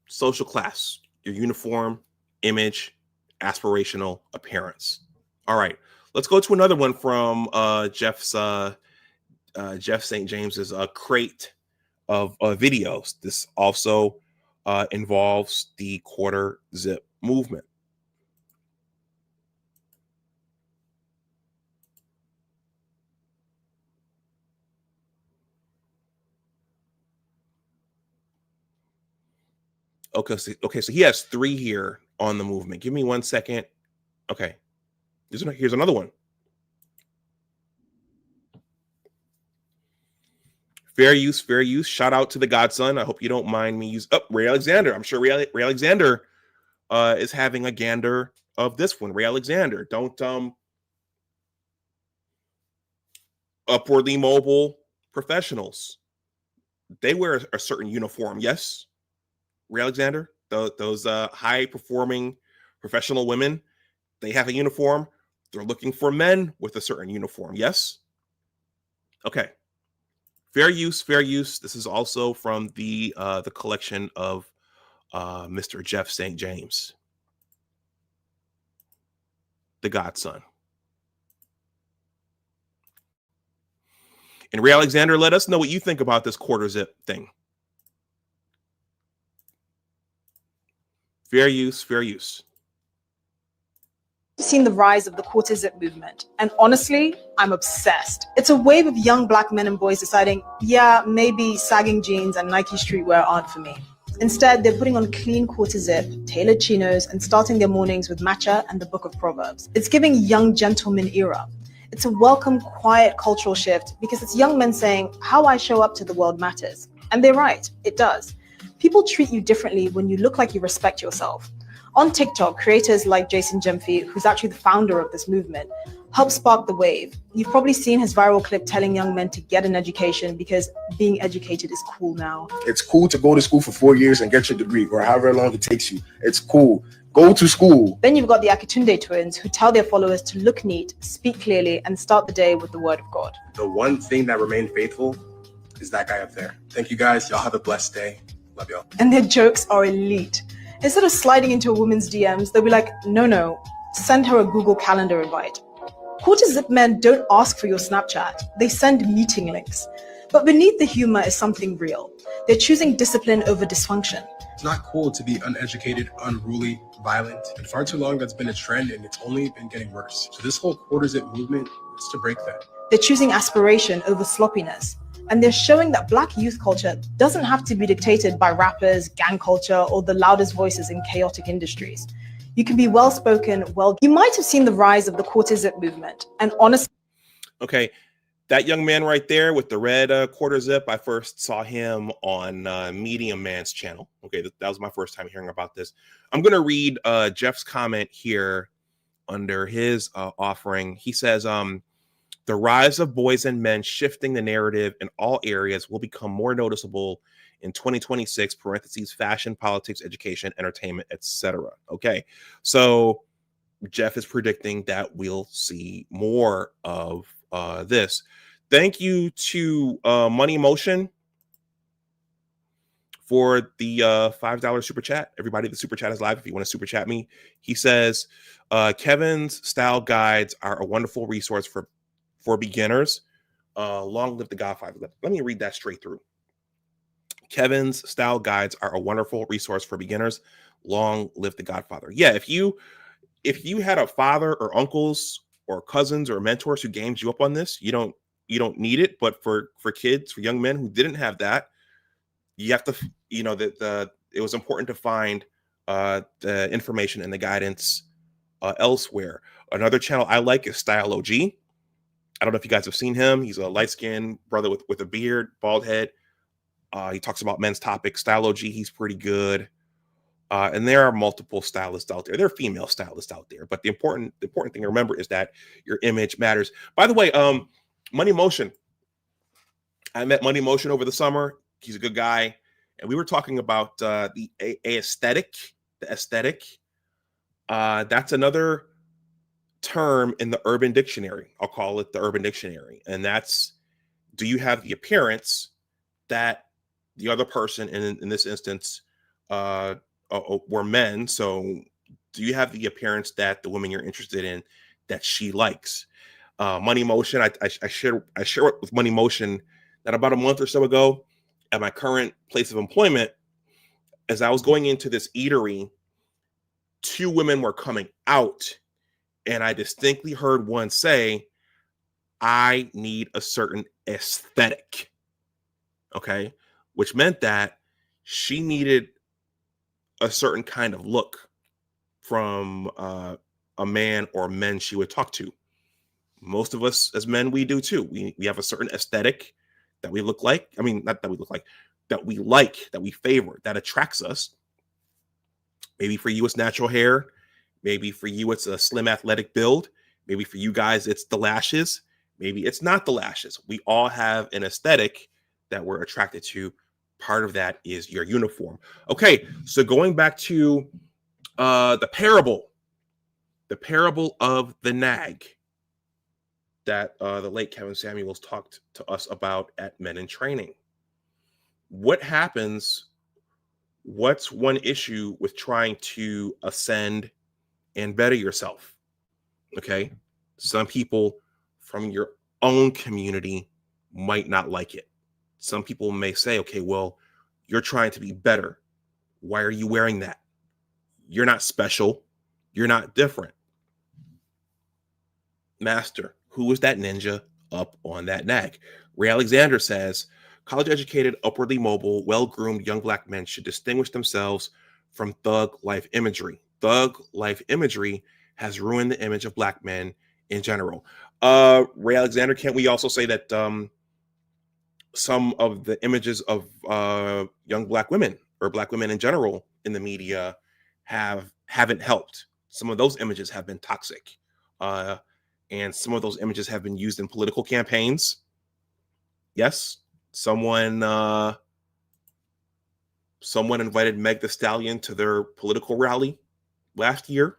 Social class, your uniform, image, aspirational appearance. All right. Let's go to another one from Jeff St. James's crate of videos. This also involves the quarter zip movement. Okay, so he has 3 here on the movement. Give me 1 second. Okay, here's another one. Fair use, fair use. Shout out to the godson. I hope you don't mind me using Ray Alexander. I'm sure Ray Alexander is having a gander of this one. Ray Alexander, don't upwardly mobile professionals. They wear a certain uniform, yes. Ray Alexander, those high performing professional women, they have a uniform. They're looking for men with a certain uniform, yes. Okay. Fair use, fair use. This is also from the collection of Mr. Jeff St. James, the godson. And Ray Alexander, let us know what you think about this quarter zip thing. Fair use, fair use. Seen the rise of the quarter zip movement, and honestly, I'm obsessed. It's a wave of young black men and boys deciding, yeah, maybe sagging jeans and Nike streetwear aren't for me. Instead, they're putting on clean quarter zip, tailored chinos, and starting their mornings with matcha and the Book of Proverbs. It's giving young gentleman era. It's a welcome, quiet cultural shift because it's young men saying, how I show up to the world matters. And they're right, it does. People treat you differently when you look like you respect yourself. On TikTok, creators like Jason Jemfi, who's actually the founder of this movement, help spark the wave. You've probably seen his viral clip telling young men to get an education because being educated is cool now. It's cool to go to school for 4 years and get your degree or however long it takes you. It's cool. Go to school. Then you've got the Akitunde twins who tell their followers to look neat, speak clearly, and start the day with the word of God. The one thing that remained faithful is that guy up there. Thank you guys. Y'all have a blessed day. Love y'all. And their jokes are elite. Instead of sliding into a woman's DMs, they'll be like, no, send her a Google Calendar invite. Quarter zip men don't ask for your Snapchat. They send meeting links. But beneath the humor is something real. They're choosing discipline over dysfunction. It's not cool to be uneducated, unruly, violent. And far too long that's been a trend and it's only been getting worse. So this whole quarter zip movement is to break that. They're choosing aspiration over sloppiness. And they're showing that Black youth culture doesn't have to be dictated by rappers, gang culture, or the loudest voices in chaotic industries. You can be well-spoken, You might have seen the rise of the quarter zip movement. And honestly... Okay, that young man right there with the red quarter zip, I first saw him on Medium Man's channel. Okay, that was my first time hearing about this. I'm going to read Jeff's comment here under his offering. He says, the rise of boys and men shifting the narrative in all areas will become more noticeable in 2026, parentheses, fashion, politics, education, entertainment, etc. Okay, so Jeff is predicting that we'll see more of this. Thank you to Money Motion for the $5 super chat. Everybody, the super chat is live if you want to super chat me. He says, Kevin's style guides are a wonderful resource for beginners. Long live the Godfather. Let me read that straight through. Kevin's style guides are a wonderful resource for beginners. Long live the Godfather. Yeah, if you had a father or uncles or cousins or mentors who gamed you up on this, you don't need it. But for kids, for young men who didn't have that, you have to, it was important to find the information and the guidance elsewhere. Another channel I like is Style OG. I don't know if you guys have seen him. He's a light-skinned brother with a beard, bald head. He talks about men's topics. Style OG, he's pretty good. And there are multiple stylists out there. There are female stylists out there. But the important thing to remember is that your image matters. By the way, Money Motion. I met Money Motion over the summer. He's a good guy. And we were talking about the aesthetic. The aesthetic. That's another term in the Urban Dictionary. I'll call it the Urban Dictionary. And that's, do you have the appearance that the other person, in this instance, were men? So do you have the appearance that the woman you're interested in, that she likes? Money Motion, I share with Money Motion that about a month or so ago, at my current place of employment, as I was going into this eatery, 2 women were coming out, and I distinctly heard one say, I need a certain aesthetic. Okay. Which meant that she needed a certain kind of look from a man or men she would talk to. Most of us as men, we do too. We have a certain aesthetic that we look like. I mean, not that we look like, that we like, that we favor, that attracts us. Maybe for you, it's natural hair. Maybe for you, it's a slim athletic build. Maybe for you guys, it's the lashes. Maybe it's not the lashes. We all have an aesthetic that we're attracted to. Part of that is your uniform. Okay, so going back to the parable of the nag that the late Kevin Samuels talked to us about at Men in Training. What happens? What's one issue with trying to ascend and better yourself? Okay, some people from your own community might not like it. Some people may say, okay, well, you're trying to be better. Why are you wearing that? You're not special. You're not different. Master, who is that ninja up on that nag? Ray Alexander says, college-educated, upwardly mobile, well-groomed young Black men should distinguish themselves from thug life imagery. Thug life imagery has ruined the image of Black men in general. Ray Alexander, can't we also say that some of the images of young Black women or Black women in general in the media haven't helped? Some of those images have been toxic. And some of those images have been used in political campaigns. Yes, someone invited Meg Thee Stallion to their political rally last year.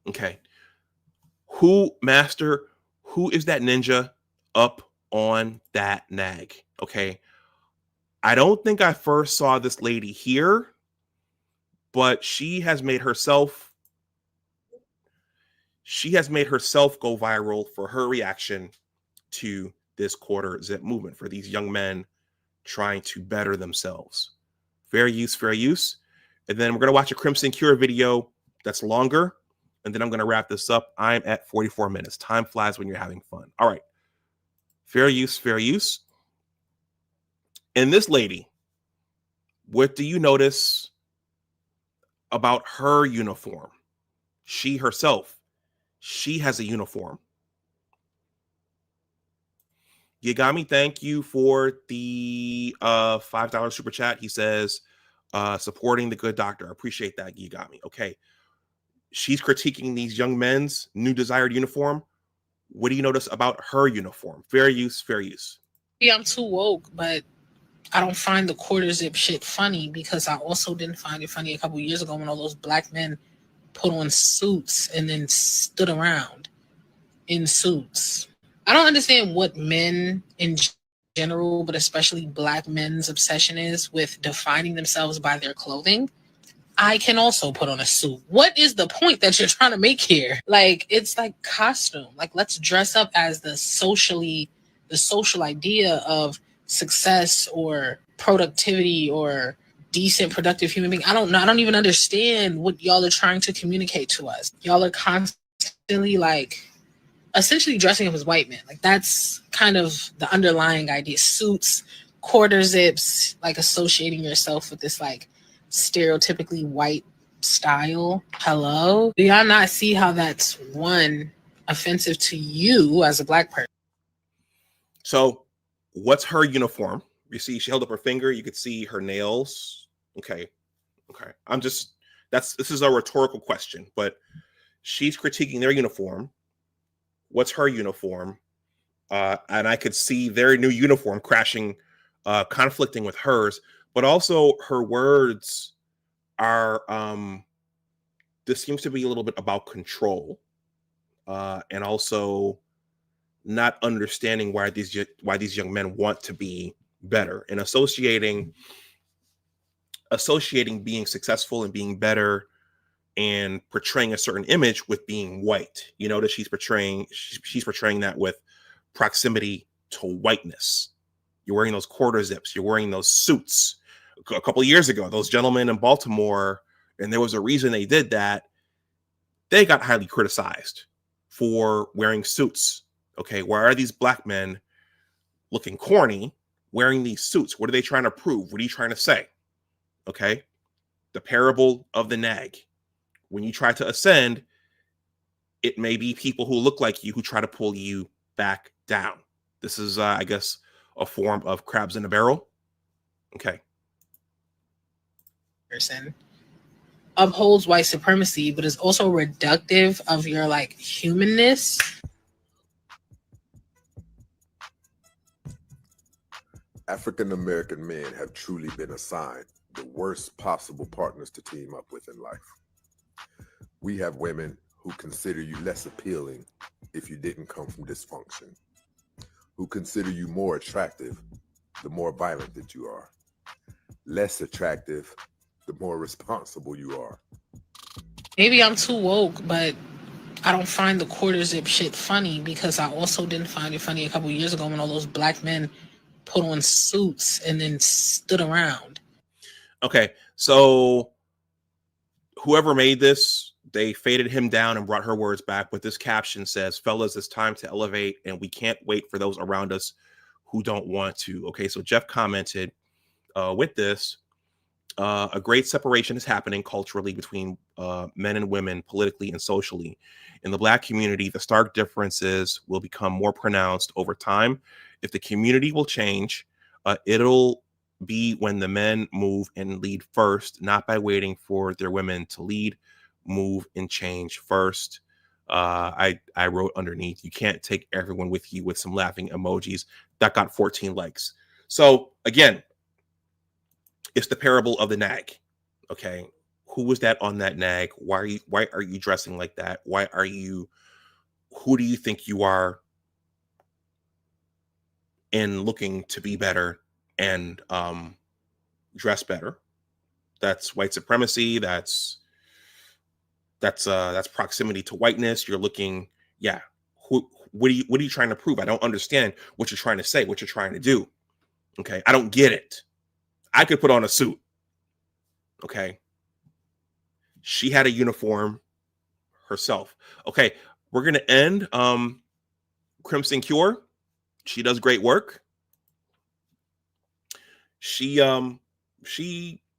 Okay. Who is that ninja up on that nag? Okay. I don't think I first saw this lady here, but she has made herself go viral for her reaction to this quarter zip movement, for these young men trying to better themselves. Fair use, fair use. And then we're going to watch a Crimson Cure video that's longer, and then I'm going to wrap this up. I'm at 44 minutes. Time flies when you're having fun. All right. Fair use, fair use. And this lady, what do you notice about her uniform? She herself, she has a uniform. Yagami, thank you for the $5 super chat. He says, supporting the good doctor. I appreciate that, Yagami. Okay. She's critiquing these young men's new desired uniform. What do you notice about her uniform? Fair use, fair use. Yeah, I'm too woke, but I don't find the quarter zip shit funny, because I also didn't find it funny a couple years ago when all those Black men put on suits and then stood around in suits. I don't understand what men in general, but especially black men's obsession is with defining themselves by their clothing. I can also put on a suit. What is the point that you're trying to make here? Like, it's like costume. Like, let's dress up as the social idea of success or productivity or decent, productive human being. I don't know. I don't even understand what y'all are trying to communicate to us. Y'all are constantly like essentially dressing up as white men. Like, that's kind of the underlying idea. Suits, quarter zips, like associating yourself with this like stereotypically white style. Hello? Do y'all not see how that's one offensive to you as a black person? So what's her uniform? You see, she held up her finger. You could see her nails. Okay. This is a rhetorical question, but she's critiquing their uniform. What's her uniform? And I could see their new uniform crashing, conflicting with hers, but also her words are, this seems to be a little bit about control, and also not understanding why these young men want to be better, and associating being successful and being better and portraying a certain image with being white. You notice she's portraying that with proximity to whiteness. You're wearing those quarter zips, you're wearing those suits. A couple of years ago, those gentlemen in Baltimore, and there was a reason they did that, they got highly criticized for wearing suits. Okay, why are these black men looking corny wearing these suits? What are they trying to prove? What are you trying to say? Okay, the parable of the nag. When you try to ascend, it may be people who look like you who try to pull you back down. This is, I guess, a form of crabs in a barrel. Okay. Person upholds white supremacy, but is also reductive of your like humanness. African American men have truly been assigned the worst possible partners to team up with in life. We have women who consider you less appealing if you didn't come from dysfunction, who consider you more attractive the more violent that you are, less attractive the more responsible you are. Maybe I'm too woke, but I don't find the quarter zip shit funny because I also didn't find it funny a couple years ago when all those black men put on suits and then stood around. Okay, so whoever made this, they faded him down and brought her words back. But this caption says, fellas, it's time to elevate, and we can't wait for those around us who don't want to. Okay, so Jeff commented with this, a great separation is happening culturally between men and women, politically and socially. In the black community, the stark differences will become more pronounced over time. If the community will change, it'll be when the men move and lead first, not by waiting for their women to lead, move and change first. I wrote underneath, you can't take everyone with you, with some laughing emojis. That got 14 likes. So again, it's the parable of the nag. Okay, who was that on that nag? Why are you dressing like that? Who do you think you are in looking to be better and dress better? That's white supremacy. That's proximity to whiteness. You're looking, yeah. What are you trying to prove? I don't understand what you're trying to say, what you're trying to do. Okay, I don't get it. I could put on a suit. Okay, she had a uniform herself. Okay, we're gonna end. Crimson Cure, she does great work. She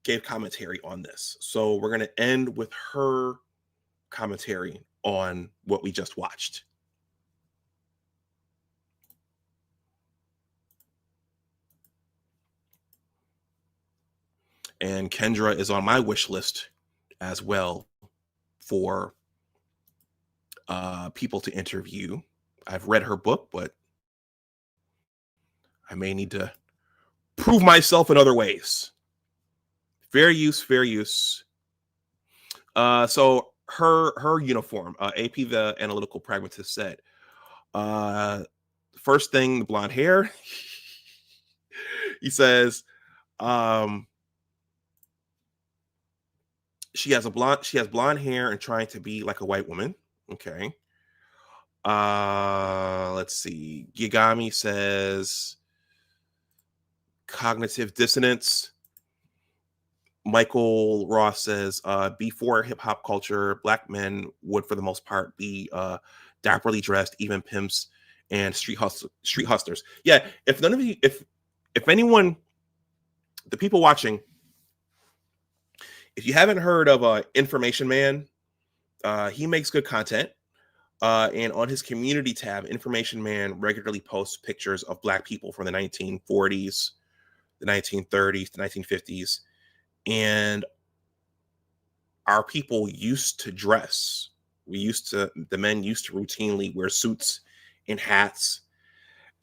gave commentary on this, so we're gonna end with her commentary on what we just watched. And Kendra is on my wish list as well for people to interview. I've read her book, but I may need to prove myself in other ways. Fair use, fair use. So her uniform, AP the analytical pragmatist said, first thing, the blonde hair. He says, she has blonde hair and trying to be like a white woman. Okay. Let's see. Gigami says cognitive dissonance. Michael Ross says, before hip hop culture, black men would, for the most part, be dapperly dressed, even pimps and street hustlers. Yeah, if none of you, if anyone, the people watching, if you haven't heard of Information Man, he makes good content. And on his community tab, Information Man regularly posts pictures of black people from the 1940s, the 1930s, the 1950s. And our people used to dress. The men used to routinely wear suits and hats.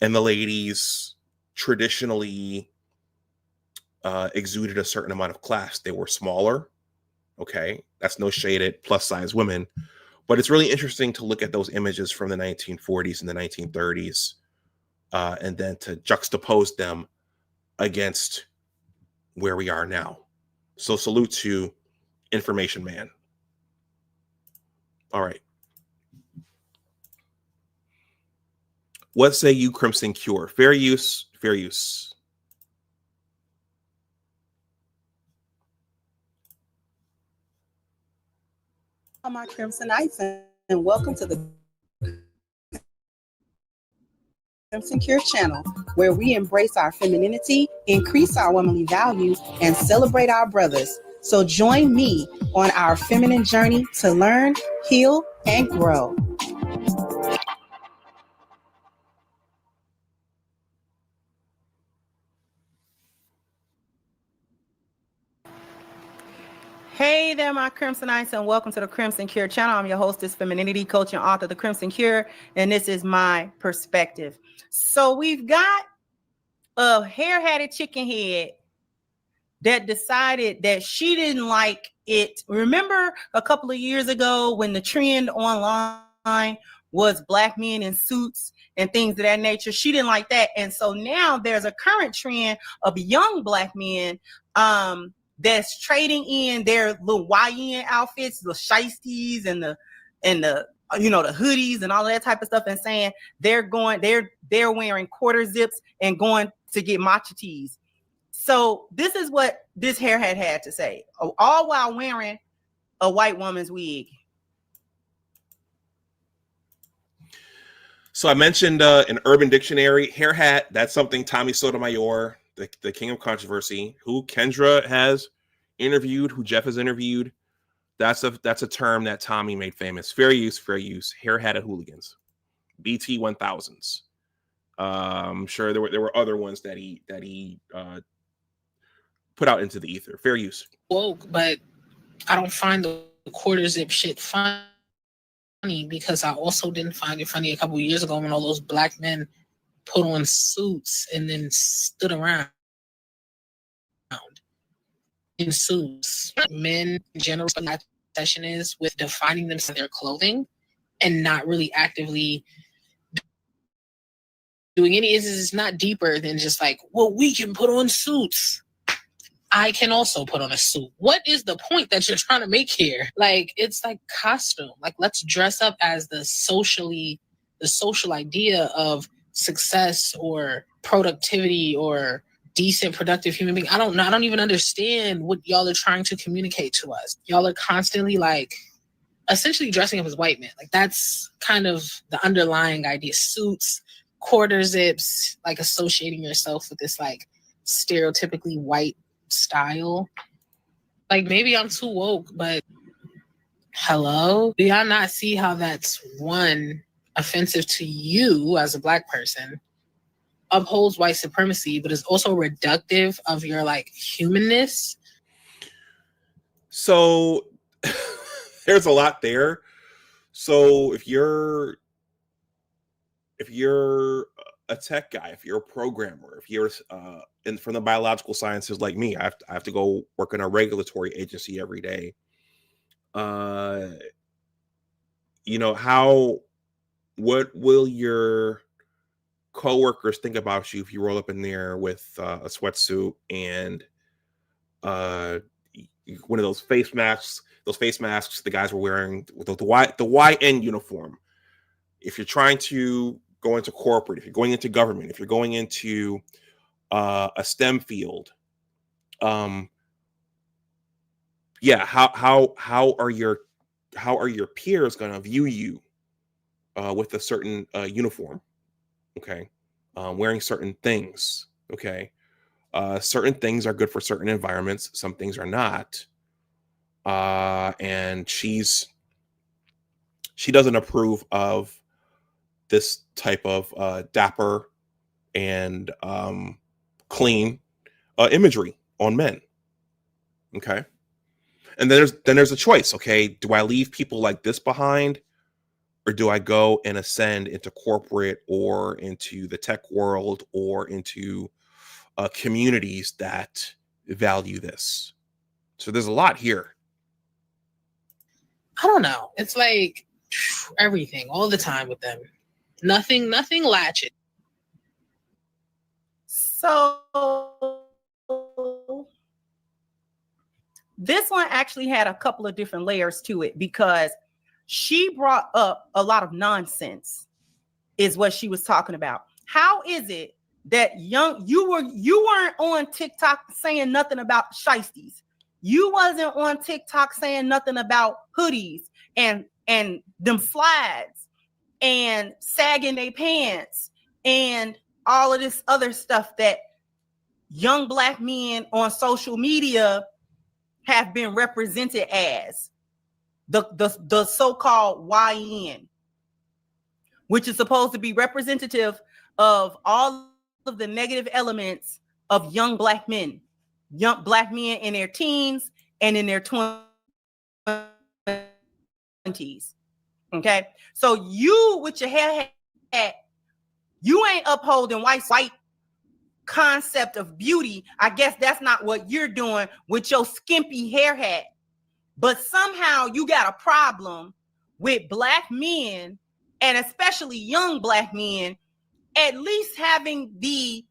And the ladies traditionally exuded a certain amount of class. They were smaller. Okay. That's no shade at plus size women. But it's really interesting to look at those images from the 1940s and the 1930s and then to juxtapose them against where we are now. So salute to Information Man. All right. What say you, Crimson Cure? Fair use, fair use. My Crimson Knights, and welcome to the Crimson Cure channel, where we embrace our femininity, increase our womanly values, and celebrate our brothers. So join me on our feminine journey to learn, heal, and grow. Hey there, my Crimsonites, and welcome to the Crimson Cure channel. I'm your hostess, femininity coach, and author of The Crimson Cure, and this is my perspective. So we've got a hair-hatted chicken head that decided that she didn't like it. Remember a couple of years ago when the trend online was black men in suits and things of that nature? She didn't like that. And so now there's a current trend of young black men that's trading in their little YN outfits, the shiesties and the the hoodies and all of that type of stuff, and saying they're wearing quarter zips and going to get matcha teas. So this is what this hairhead had to say, all while wearing a white woman's wig. So I mentioned in Urban Dictionary, hair hat. That's something Tommy Sotomayor, the king of controversy, who Kendra has interviewed, who Jeff has interviewed. That's a term that Tommy made famous. Fair use, fair use. Hair hatted hooligans, BT 1000s. I'm sure there were other ones that he put out into the ether. Fair use. Woke, but I don't find the quarter zip shit funny because I also didn't find it funny a couple of years ago when all those black men put on suits and then stood around in suits. Men in general, my obsession is with defining themselves by their clothing and not really actively doing any. It's not deeper than just like, well, we can put on suits. I can also put on a suit. What is the point that you're trying to make here? Like, it's like costume. Like, let's dress up as the social idea of success or productivity or decent, productive human being. I don't even understand what y'all are trying to communicate to us. Y'all are constantly like essentially dressing up as white men. Like, that's kind of the underlying idea. Suits, quarter zips, like associating yourself with this like stereotypically white style. Like, maybe I'm too woke, but hello? Do y'all not see how that's, one, offensive to you as a black person, upholds white supremacy, but is also reductive of your like humanness? So there's a lot there. So if you're a tech guy, if you're a programmer, if you're from the biological sciences like me, I have to go work in a regulatory agency every day. What will your coworkers think about you if you roll up in there with a sweatsuit and one of those face masks. Those face masks the guys were wearing with the YN uniform. If you're trying to go into corporate, if you're going into government, if you're going into a STEM field, yeah, how are your peers going to view you with a certain uniform? Okay, wearing certain things. Okay, certain things are good for certain environments. Some things are not. And she doesn't approve of this type of dapper and clean imagery on men. Okay, and then there's a choice. Okay, do I leave people like this behind, or do I go and ascend into corporate or into the tech world or into communities that value this? So there's a lot here. I don't know. It's like everything all the time with them. Nothing latches. So this one actually had a couple of different layers to it, because she brought up a lot of nonsense is what she was talking about. How is it that you weren't on TikTok saying nothing about shiesties? You wasn't on TikTok saying nothing about hoodies and them slides and sagging their pants and all of this other stuff that young Black men on social media have been represented as the so-called YN, which is supposed to be representative of all of the negative elements of young Black men in their teens and in their 20s. Okay, so you with your hair hat, you ain't upholding white concept of beauty. I guess that's not what you're doing with your skimpy hair hat. But somehow you got a problem with Black men, and especially young Black men, at least having the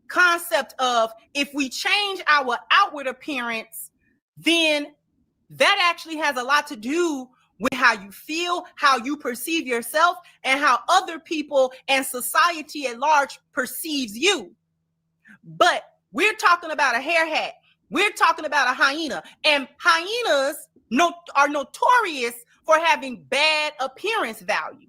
concept of, if we change our outward appearance, then that actually has a lot to do with how you feel, how you perceive yourself, and how other people and society at large perceives you. But we're talking about a hair hat. We're talking about a hyena, and hyenas are notorious for having bad appearance value.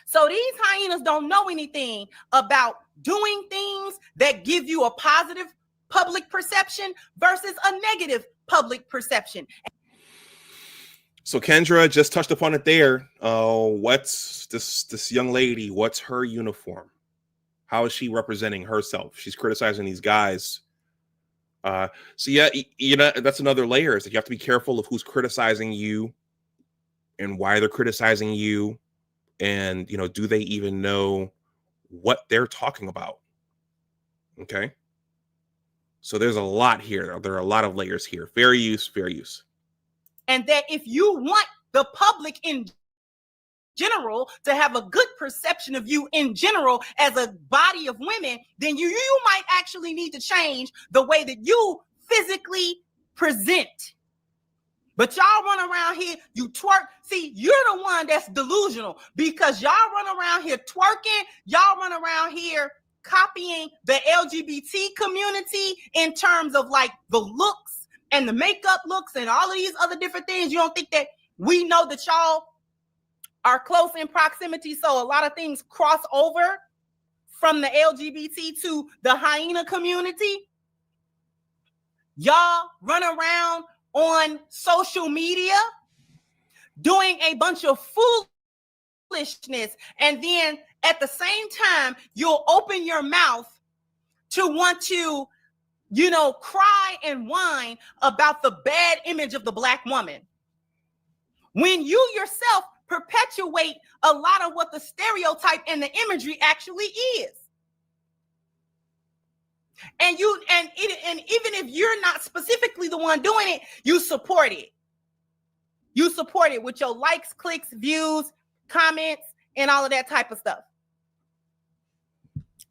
So these hyenas don't know anything about doing things that give you a positive public perception versus a negative public perception. So Kendra just touched upon it there. What's this young lady? What's her uniform? How is she representing herself? She's criticizing these guys. So yeah, that's another layer, is that you have to be careful of who's criticizing you and why they're criticizing you, and do they even know what they're talking about? Okay, so there's a lot here. There are a lot of layers here. Fair use. And that if you want the public in general to have a good perception of you in general as a body of women, then you might actually need to change the way that you physically present. But y'all run around here, you twerk. See, you're the one that's delusional, because y'all run around here twerking. Y'all run around here copying the LGBT community in terms of like the looks and the makeup looks and all of these other different things. You don't think that we know that y'all are close in proximity, so a lot of things cross over from the LGBT to the hyena community? Y'all run around on social media doing a bunch of foolishness, and then at the same time you'll open your mouth to want to cry and whine about the bad image of the Black woman, when you yourself perpetuate a lot of what the stereotype and the imagery actually is. And even if you're not specifically the one doing it, you support it. You support it with your likes, clicks, views, comments, and all of that type of stuff.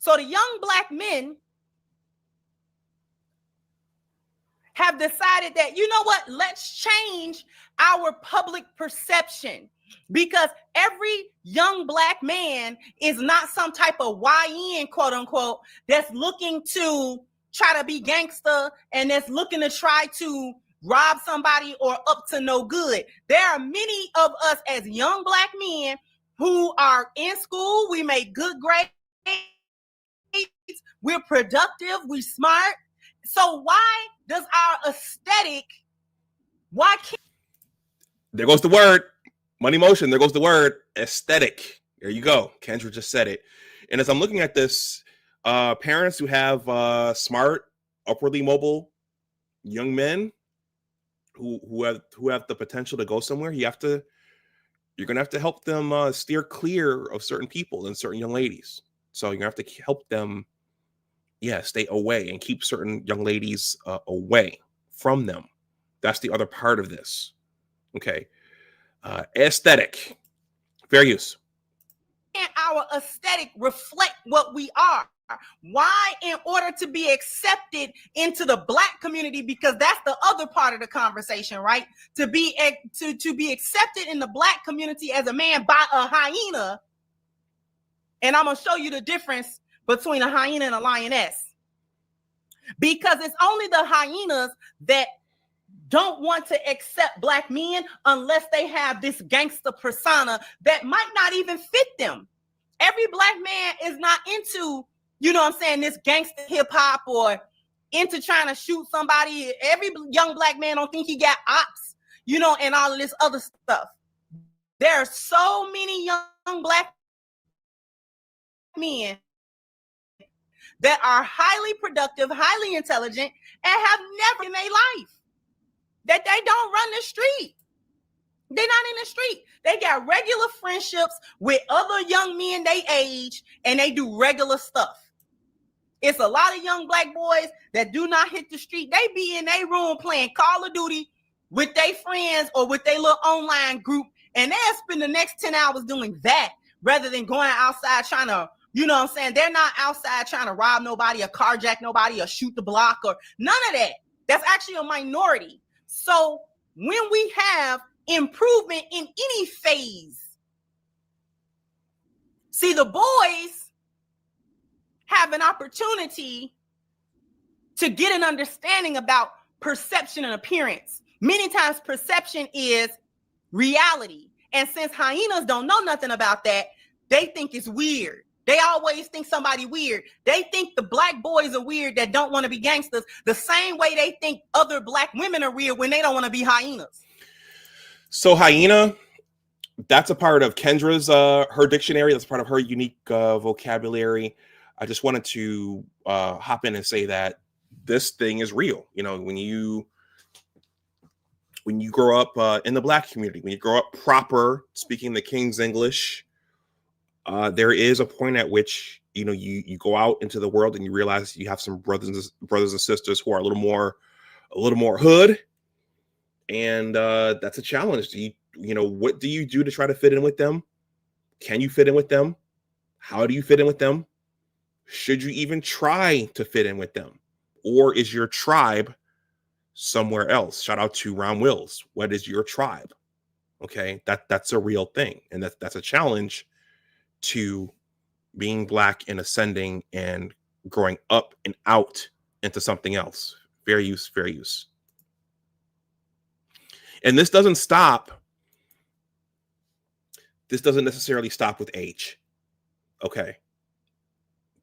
So the young black men have decided that, you know what, let's change our public perception, because every young black man is not some type of YN, quote unquote, that's looking to try to be gangster and that's looking to try to rob somebody or up to no good. There are many of us as young black men who are in school. We make good grades. We're productive. We're smart. So why does our aesthetic, why can't... There goes the word. Money motion. There goes the word aesthetic. There you go. Kendra just said it. And as I'm looking at this, parents who have smart, upwardly mobile young men who have the potential to go somewhere, you're gonna have to help them steer clear of certain people and certain young ladies. So you're gonna have to help them, stay away and keep certain young ladies away from them. That's the other part of this. Okay. Aesthetic. Fair use. Can't our aesthetic reflect what we are? Why, in order to be accepted into the black community, because that's the other part of the conversation, right? To be accepted in the black community as a man by a hyena, and I'm gonna show you the difference between a hyena and a lioness, because it's only the hyenas that don't want to accept black men unless they have this gangster persona that might not even fit them. Every black man is not into, this gangster hip hop or into trying to shoot somebody. Every young black man don't think he got ops, and all of this other stuff. There are so many young black men that are highly productive, highly intelligent, and have never in their life that they don't run the street. They're not in the street. They got regular friendships with other young men they age, and they do regular stuff. It's a lot of young black boys that do not hit the street. They be in their room playing Call of Duty with their friends or with their little online group, and they'll spend the next 10 hours doing that rather than going outside trying to, they're not outside trying to rob nobody or carjack nobody or shoot the block or none of that. That's actually a minority. So when we have improvement in any phase, see, the boys have an opportunity to get an understanding about perception and appearance. Many times perception is reality. And since hyenas don't know nothing about that, they think it's weird. They always think somebody weird. They think the black boys are weird that don't want to be gangsters, the same way they think other black women are weird when they don't want to be hyenas. So hyena, that's a part of Kendra's, her dictionary. That's part of her unique vocabulary. I just wanted to hop in and say that this thing is real. When you grow up in the black community, when you grow up proper speaking the King's English, there is a point at which you go out into the world and you realize you have some brothers and sisters who are a little more hood, and that's a challenge. What do you do to try to fit in with them? Can you fit in with them? How do you fit in with them? Should you even try to fit in with them, or is your tribe somewhere else? Shout out to Ron Wills. What is your tribe? Okay, that's a real thing, and that's a challenge to being black and ascending and growing up and out into something else. Fair use, fair use. And this doesn't necessarily stop with age. Okay.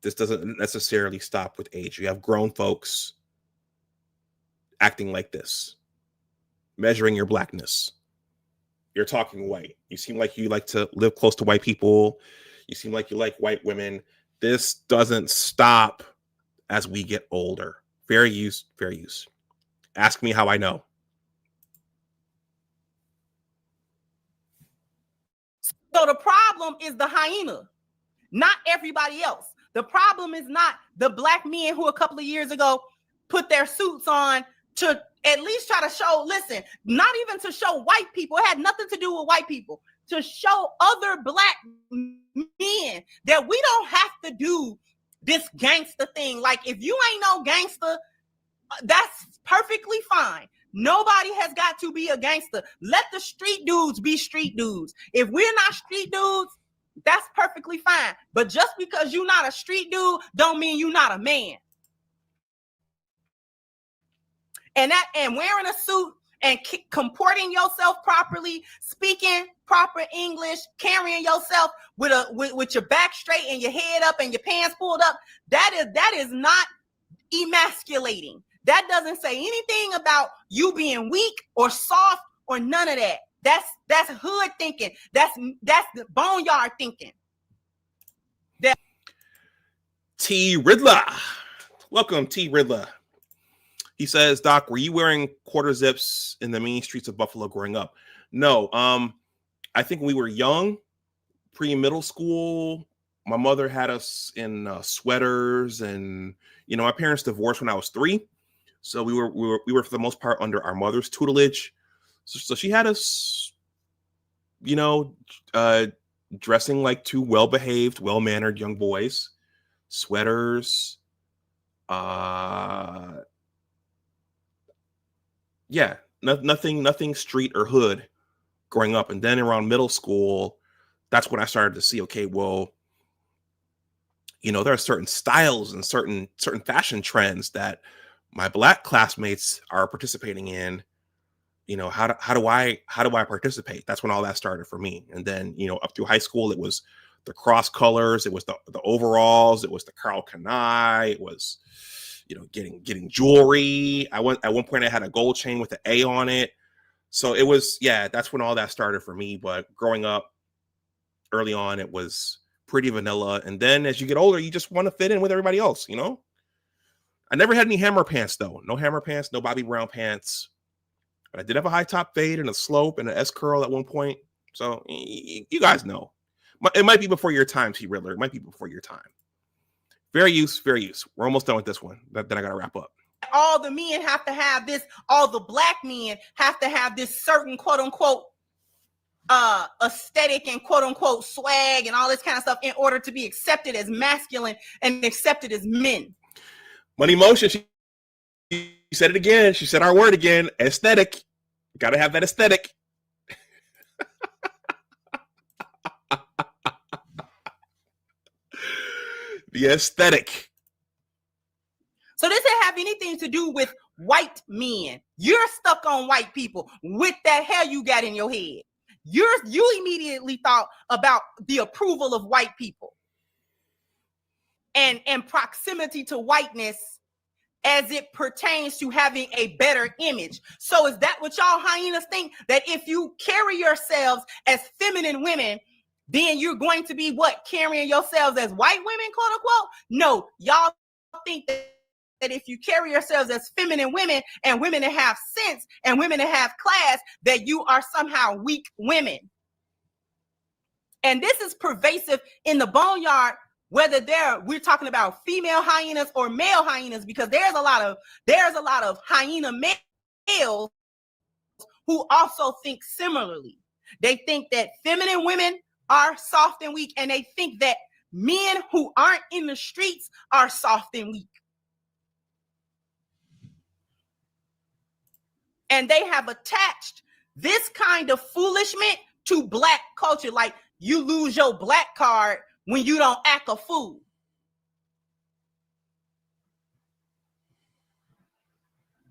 This doesn't necessarily stop with age. You have grown folks acting like this, measuring your blackness. You're talking white. You seem like you like to live close to white people. You seem like you like white women. This doesn't stop as we get older. Fair use, fair use. Ask me how I know. So the problem is the hyena, not everybody else. The problem is not the black men who a couple of years ago put their suits on to at least try to show, listen, not even to show white people. It had nothing to do with white people. To show other black men that we don't have to do this gangster thing. Like, if you ain't no gangster, that's perfectly fine. Nobody has got to be a gangster. Let the street dudes be street dudes. If we're not street dudes, that's perfectly fine. But just because you're not a street dude don't mean you're not a man. And wearing a suit and comporting yourself properly, speaking proper English, carrying yourself with your back straight and your head up and your pants pulled up, that is not emasculating. That doesn't say anything about you being weak or soft or none of that. That's hood thinking. That's the boneyard thinking. T. Riddler. Welcome, T. Riddler. He says, Doc, were you wearing quarter zips in the mean streets of Buffalo growing up? No. I think when we were young, pre-middle school, my mother had us in sweaters, and my parents divorced when I was 3. So we were for the most part under our mother's tutelage. So she had us, dressing like 2 well-behaved, well-mannered young boys, sweaters. Nothing street or hood growing up. And then around middle school, that's when I started to see, okay, well, there are certain styles and certain fashion trends that my Black classmates are participating in. How do I participate? That's when all that started for me. And then, up through high school, it was the cross colors, it was the overalls, it was the Karl Kani, it was, getting jewelry. At one point I had a gold chain with an A on it. So it was, that's when all that started for me. But growing up early on, it was pretty vanilla. And then as you get older, you just want to fit in with everybody else, I never had any hammer pants though. No hammer pants, no Bobby Brown pants. But I did have a high top fade and a slope and an S curl at one point. So you guys know. It might be before your time, T. Riddler. It might be before your time. Fair use. We're almost done with this one. Then I got to wrap up. All the men have to have this. All the Black men have to have this certain quote unquote aesthetic and quote unquote swag and all this kind of stuff in order to be accepted as masculine and accepted as men. Money Motion. She said it again. She said our word again. Aesthetic. Got to have that aesthetic. The aesthetic. So this doesn't have anything to do with white men. You're stuck on white people with that hair you got in your head. You immediately thought about the approval of white people and proximity to whiteness as it pertains to having a better image. So is that what y'all hyenas think? That if you carry yourselves as feminine women, then you're going to be what? Carrying yourselves as white women, quote unquote? No, y'all think that if you carry yourselves as feminine women and women that have sense and women that have class, that you are somehow weak women. And this is pervasive in the boneyard, whether we're talking about female hyenas or male hyenas, because there's a lot of hyena males who also think similarly. They think that feminine women are soft and weak, and they think that men who aren't in the streets are soft and weak. And they have attached this kind of foolishment to Black culture, like you lose your Black card when you don't act a fool.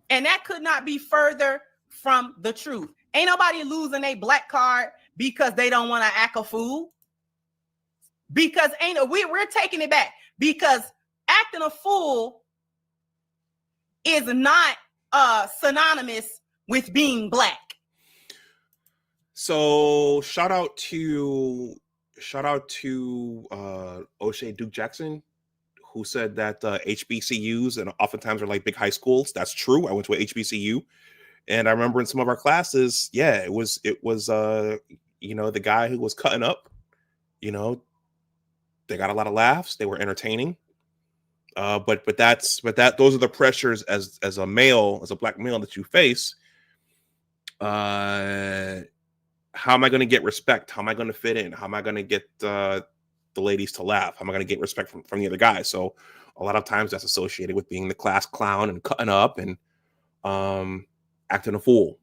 And that could not be further from the truth. Ain't nobody losing a Black card because they don't want to act a fool. Because we're taking it back. Because acting a fool is not synonymous with being Black. So shout out to O'Shea Duke Jackson, who said that HBCUs and oftentimes are like big high schools. That's true. I went to a HBCU, and I remember in some of our classes, it was the guy who was cutting up, they got a lot of laughs. They were entertaining. But those are the pressures as a male, as a Black male that you face. How am I going to get respect? How am I going to fit in? How am I going to get the ladies to laugh? How am I going to get respect from the other guys? So a lot of times that's associated with being the class clown and cutting up and acting a fool.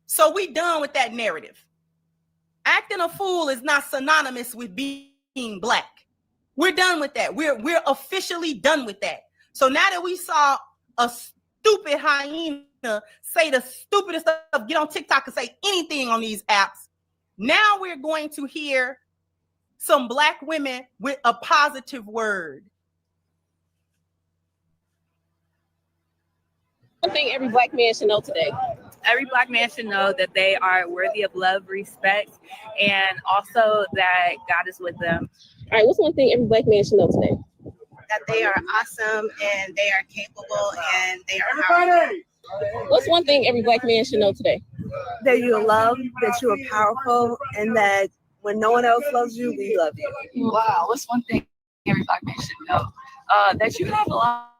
So we done with that narrative. Acting a fool is not synonymous with being black. We're done with that. We're officially done with that. So now that we saw a stupid hyena say the stupidest stuff, get on TikTok and say anything on these apps, now we're going to hear some black women with a positive word. One thing every black man should know today. Every black man should know that they are worthy of love, respect, and also that God is with them. All right, what's one thing every black man should know today? That they are awesome and they are capable and they are powerful. What's one thing every black man should know today? That you are loved, that you are powerful, and that when no one else loves you, we love you. Wow, what's one thing every black man should know? That you have a lot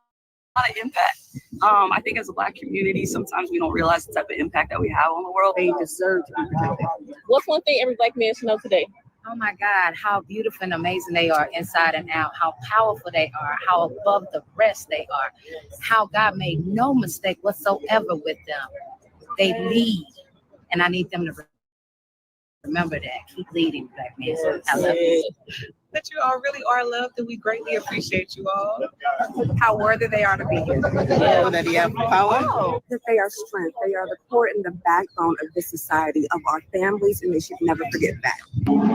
of impact. I think as a black community, sometimes we don't realize the type of impact that we have on the world. They deserve to be protected. What's one thing every black man should know today? Oh my God, how beautiful and amazing they are inside and out, how powerful they are, how above the rest they are, how God made no mistake whatsoever with them. They lead, and I need them to remember that. Keep leading, black men. So I love you. That you all really are loved, and we greatly appreciate you all. How worthy they are to be here. Yeah. That they have power. That they are strength. They are the core and the backbone of this society, of our families, and they should never forget that.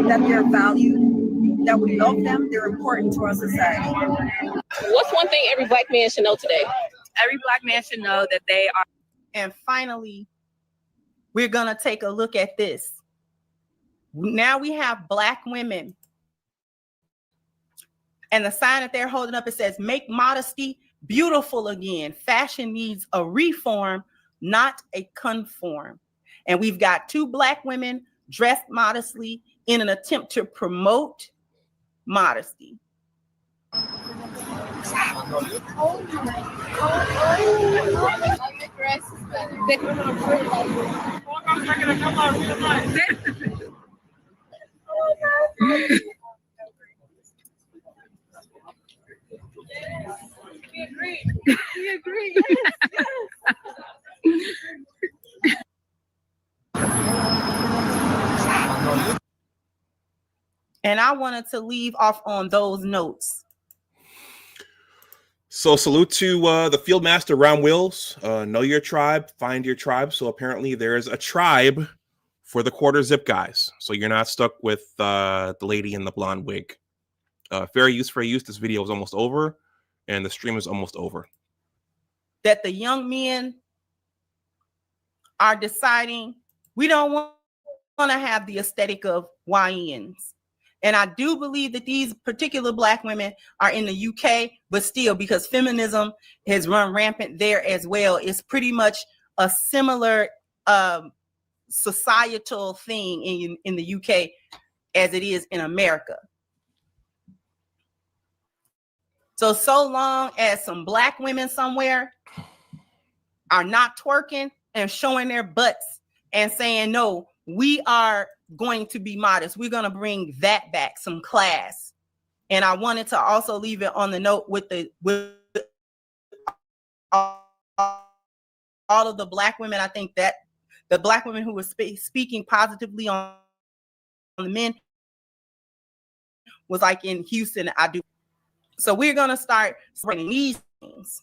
That they're valued, that we love them, they're important to our society. What's one thing every black man should know today? Every black man should know that they are. And finally, we're going to take a look at this. Now we have black women. And the sign that they're holding up, it says, make modesty beautiful again. Fashion needs a reform, not a conform. And we've got two black women dressed modestly in an attempt to promote modesty. We agree. And I wanted to leave off on those notes. So salute to the field master Round Wills. Know your tribe, find your tribe. So apparently there's a tribe for the quarter zip guys. So you're not stuck with the lady in the blonde wig. Fair use. This video is almost over and the stream is almost over. That the young men are deciding we don't want to have the aesthetic of YNs. And I do believe that these particular black women are in the UK, but still, because feminism has run rampant there as well, it's pretty much a similar societal thing in the UK as it is in America. So long as some black women somewhere are not twerking and showing their butts and saying, no, we are going to be modest. We're going to bring that back, some class. And I wanted to also leave it on the note with all of the black women. I think that the black women who were speaking positively on the men was like in Houston. I do. So we're going to start spreading these things.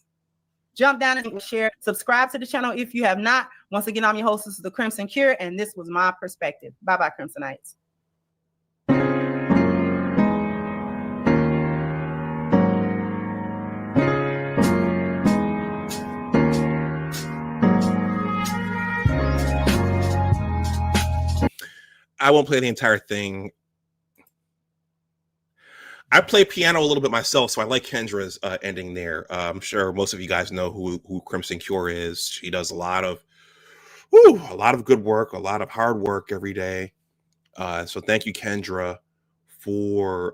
Jump down and share. Subscribe to the channel if you have not. Once again, I'm your host. This is the Crimson Cure, and this was my perspective. Bye-bye, Crimsonites. I won't play the entire thing. I play piano a little bit myself, so I like Kendra's ending there. I'm sure most of you guys know who Crimson Cure is. She does a lot of good work, a lot of hard work every day. So thank you, Kendra, for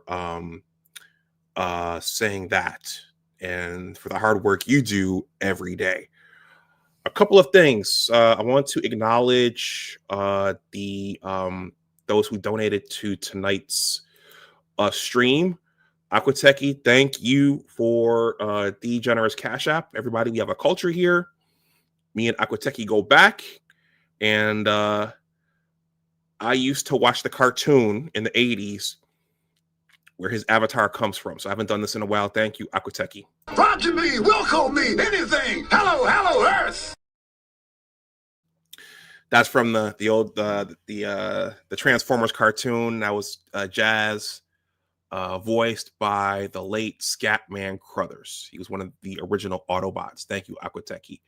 saying that and for the hard work you do every day. A couple of things. I want to acknowledge the those who donated to tonight's stream. Aquateki, thank you for the generous Cash App. Everybody, we have a culture here. Me and Aquateki go back, and I used to watch the cartoon in the 80s where his avatar comes from. So I haven't done this in a while. Thank you, Aquateki. Roger me, welcome me, anything. Hello, hello, Earth. That's from the old the Transformers cartoon. That was Jazz, voiced by the late Scatman Crothers. He was one of the original Autobots. Thank you, Aquateki.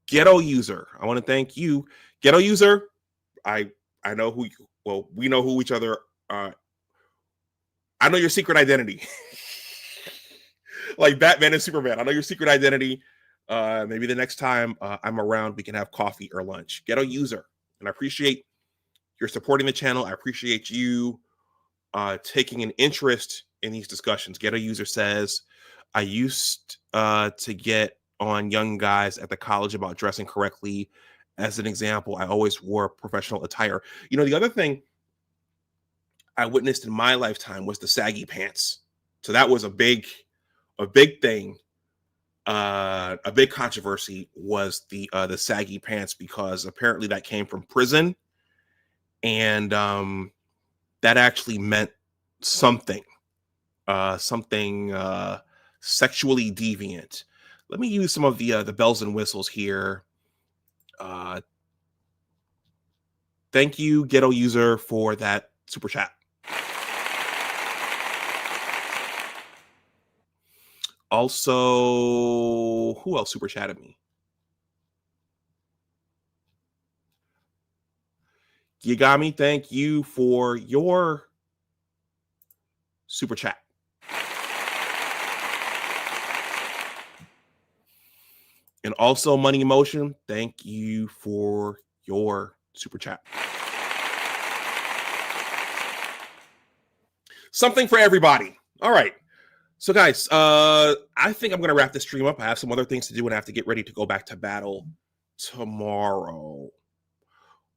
Ghetto User, I want to thank you. Ghetto User, I know who you, well, we know who each other are. I know your secret identity. Like Batman and Superman. I know your secret identity. Maybe the next time I'm around, we can have coffee or lunch. Ghetto User. And I appreciate your supporting the channel. I appreciate you taking an interest in these discussions. Ghetto User says, I used to get on young guys at the college about dressing correctly. As an example, I always wore professional attire. You know, the other thing I witnessed in my lifetime was the saggy pants. So that was a big thing. A big controversy was the saggy pants, because apparently that came from prison, and that actually meant something sexually deviant. Let me use some of the bells and whistles here. Thank you, Ghetto User, for that super chat. Also, who else super chatted me? Yagami, thank you for your super chat. And also, Money Emotion, thank you for your super chat. Something for everybody. All right. So, guys, I think I'm going to wrap this stream up. I have some other things to do, and I have to get ready to go back to battle tomorrow.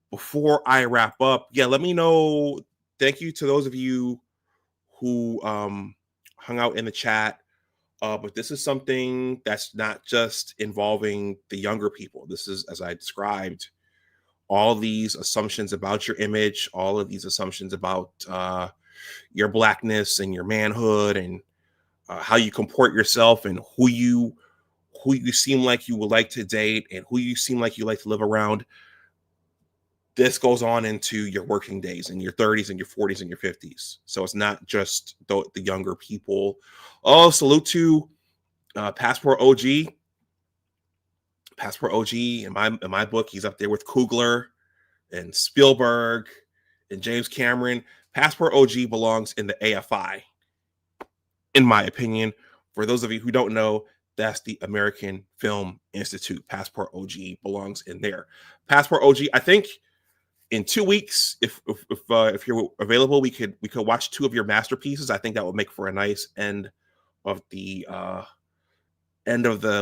Before I wrap up, yeah, let me know. Thank you to those of you who hung out in the chat. But this is something that's not just involving the younger people. This is, as I described, all these assumptions about your image, all of these assumptions about your blackness and your manhood, and how you comport yourself, and who you seem like you would like to date, and who you seem like you like to live around. This goes on into your working days, in your 30s and your 40s and your 50s. So it's not just the younger people. Oh, salute to Passport OG. Passport OG, in my book, he's up there with Coogler and Spielberg and James Cameron. Passport OG belongs in the AFI, in my opinion. For those of you who don't know, that's the American Film Institute. Passport OG belongs in there. Passport OG, I think in 2 weeks, if you're available, we could watch 2 of your masterpieces. I think that would make for a nice end of the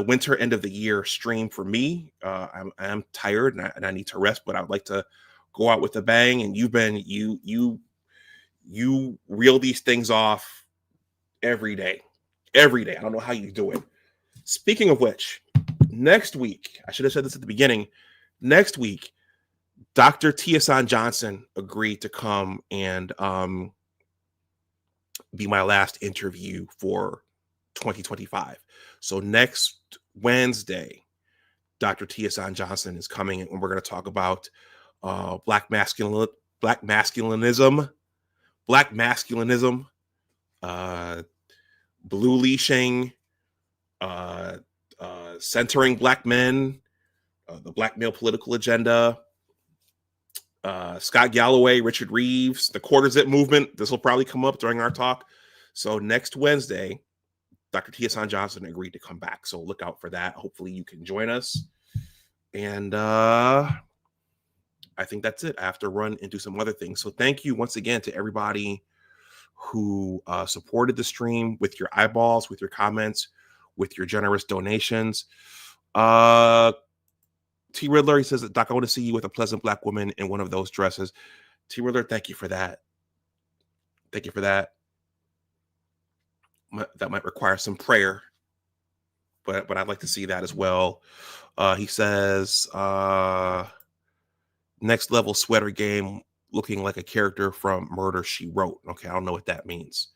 winter, end of the year stream for me. I'm tired and I need to rest, but I would like to go out with a bang. And you reel these things off every day. I don't know how you do it. Speaking of which, next week, I should have said this at the beginning. Next week, Dr. Tiesan Johnson agreed to come and be my last interview for 2025. So next Wednesday, Dr. Tiesan Johnson is coming, and we're going to talk about black masculinism, blue leashing, centering black men, the black male political agenda, Scott Galloway, Richard Reeves, the quarter zip movement. This will probably come up during our talk. So next Wednesday, Dr. Tiesan Johnson agreed to come back. So look out for that. Hopefully you can join us. And I think that's it. I have to run and do some other things. So thank you once again to everybody who supported the stream with your eyeballs, with your comments, with your generous donations. T. Riddler, he says, Doc, I want to see you with a pleasant black woman in one of those dresses. T. Riddler, thank you for that. Thank you for that. That might require some prayer, but I'd like to see that as well. He says, next level sweater game, looking like a character from Murder, She Wrote. Okay, I don't know what that means.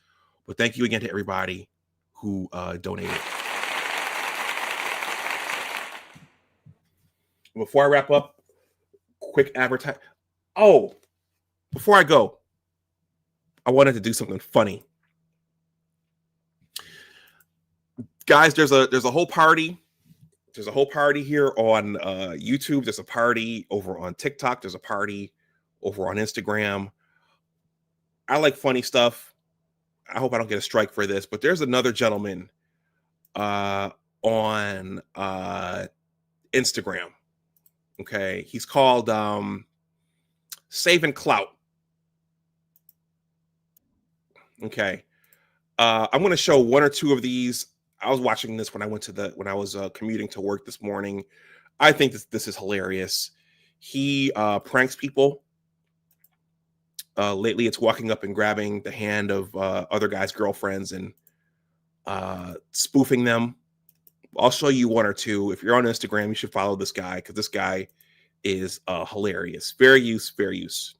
But thank you again to everybody who donated. Before I wrap up, quick advertise. Oh, before I go, I wanted to do something funny. Guys, there's a whole party. There's a whole party here on YouTube. There's a party over on TikTok. There's a party over on Instagram. I like funny stuff. I hope I don't get a strike for this, but there's another gentleman on Instagram. Okay, he's called Saving Clout. Okay, I'm going to show one or two of these. I was watching this when I was commuting to work this morning. I think this is hilarious. He pranks people. Lately, it's walking up and grabbing the hand of other guys' girlfriends and spoofing them. I'll show you one or two. If you're on Instagram, you should follow this guy because this guy is hilarious. Fair use, fair use.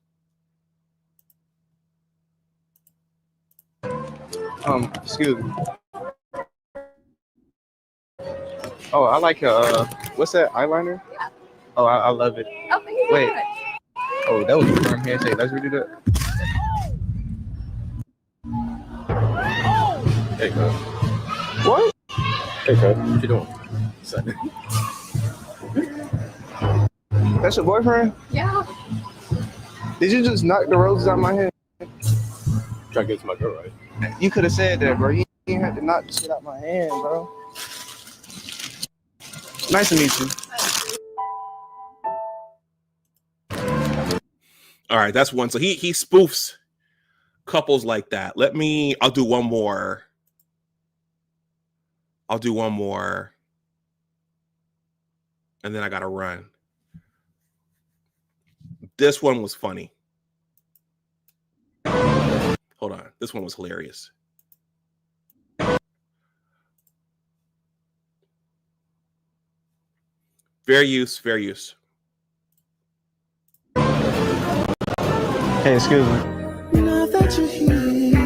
Excuse me. Oh, I like what's that eyeliner? Oh, I love it. Wait. Oh, that was a firm handshake. Let's redo that. Hey, cuz. What? Hey, cuz. What you doing? Son. That's your boyfriend? Yeah. Did you just knock the roses out of my head? Try to get to my girl, right? You could have said that, bro. You ain't had to knock the shit out my hand, bro. Nice to meet you. All right, that's one. So he spoofs couples like that. I'll do one more. And then I gotta run. This one was funny. Hold on. This one was hilarious. Fair use, fair use. Hey, excuse me. Now that you're here,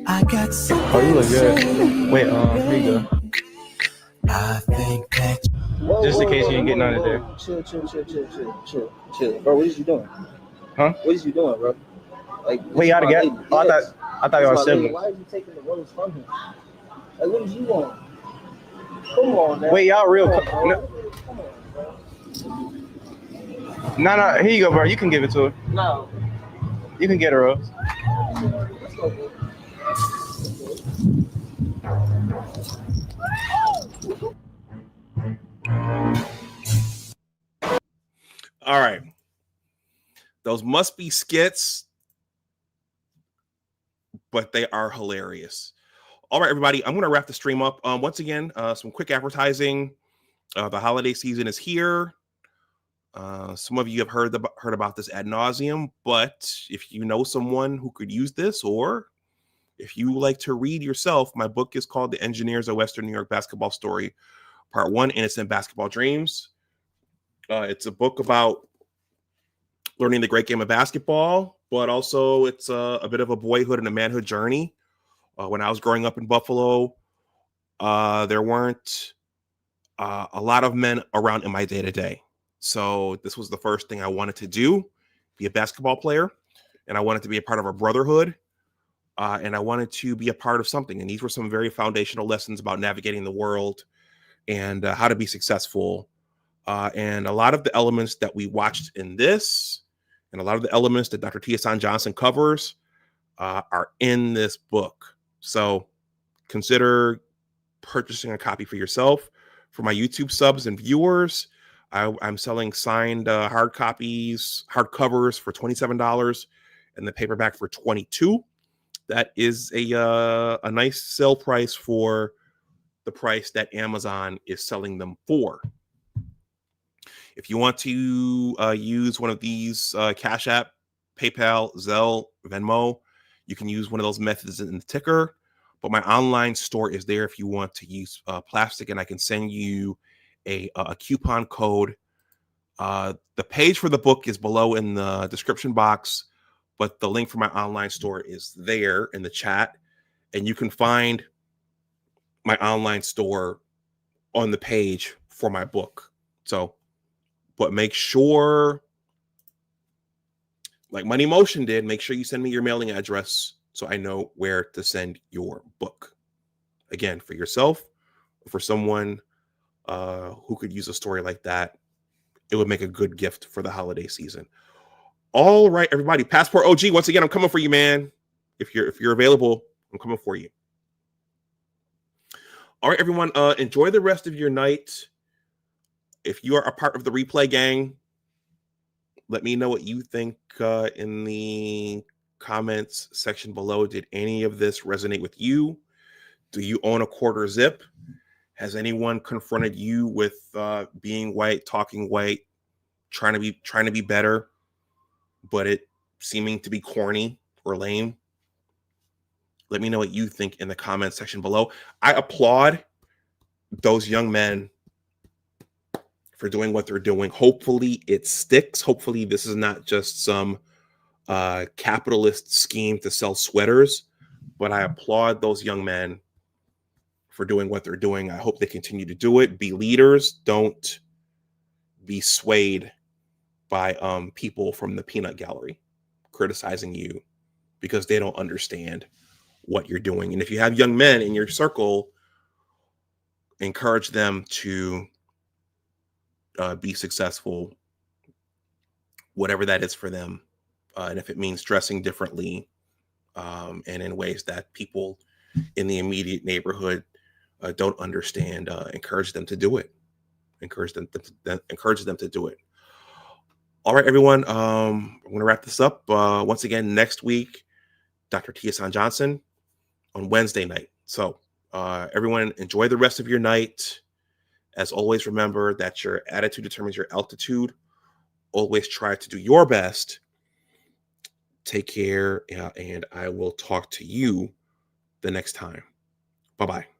I got something. Oh, you look good. Wait, here you go. I think that. Just in case you didn't get none of there. Chill. Bro, what is you doing? Huh? What is you doing, bro? Like, wait, y'all together? Oh, I thought y'all were siblings. Why are you taking the rose from him? Like, what did you want? Come on, man. Wait, y'all real? Come on, No, here you go, bro. You can give it to her. No. You can get her rose. Let's go, bro. All right. Those must be skits, but they are hilarious. All right, everybody, I'm going to wrap the stream up. Once again, some quick advertising. The holiday season is here. Some of you have heard about this ad nauseum, but if you know someone who could use this, or if you like to read yourself, my book is called The Engineers of Western New York Basketball Story, Part 1, Innocent Basketball Dreams. It's a book about learning the great game of basketball, but also it's a bit of a boyhood and a manhood journey. When I was growing up in Buffalo, there weren't a lot of men around in my day-to-day. So this was the first thing I wanted to do, be a basketball player, and I wanted to be a part of a brotherhood, and I wanted to be a part of something. And these were some very foundational lessons about navigating the world and how to be successful. And a lot of the elements that we watched in this, and a lot of the elements that Dr. Tia-San Johnson covers are in this book. So consider purchasing a copy for yourself. For my YouTube subs and viewers, I'm selling signed hard covers for $27 and the paperback for $22. That is a nice sale price for the price that Amazon is selling them for. If you want to use one of these Cash App, PayPal, Zelle, Venmo, you can use one of those methods in the ticker. But my online store is there if you want to use plastic, and I can send you a coupon code. The page for the book is below in the description box, but the link for my online store is there in the chat, and you can find my online store on the page for my book. So, but make sure, like Money Motion did, make sure you send me your mailing address so I know where to send your book. Again, for yourself, or for someone who could use a story like that, it would make a good gift for the holiday season. All right, everybody. Passport OG, once again, I'm coming for you, man. If you're available, I'm coming for you. All right, everyone. Enjoy the rest of your night. If you are a part of the replay gang, let me know what you think in the comments section below. Did any of this resonate with you? Do you own a quarter zip? Has anyone confronted you with being white, talking white, trying to be better, but it seeming to be corny or lame? Let me know what you think in the comment section below. I applaud those young men for doing what they're doing. Hopefully it sticks. Hopefully this is not just some capitalist scheme to sell sweaters, but I applaud those young men for doing what they're doing. I hope they continue to do it. Be leaders. Don't be swayed by people from the peanut gallery criticizing you because they don't understand what you're doing. And if you have young men in your circle, encourage them to be successful, whatever that is for them. And if it means dressing differently and in ways that people in the immediate neighborhood don't understand, encourage them to do it. Encourage them to do it. All right, everyone. I'm going to wrap this up. Once again, next week, Dr. Tia-san Johnson on Wednesday night. So everyone, enjoy the rest of your night. As always, remember that your attitude determines your altitude. Always try to do your best. Take care, and I will talk to you the next time. Bye-bye.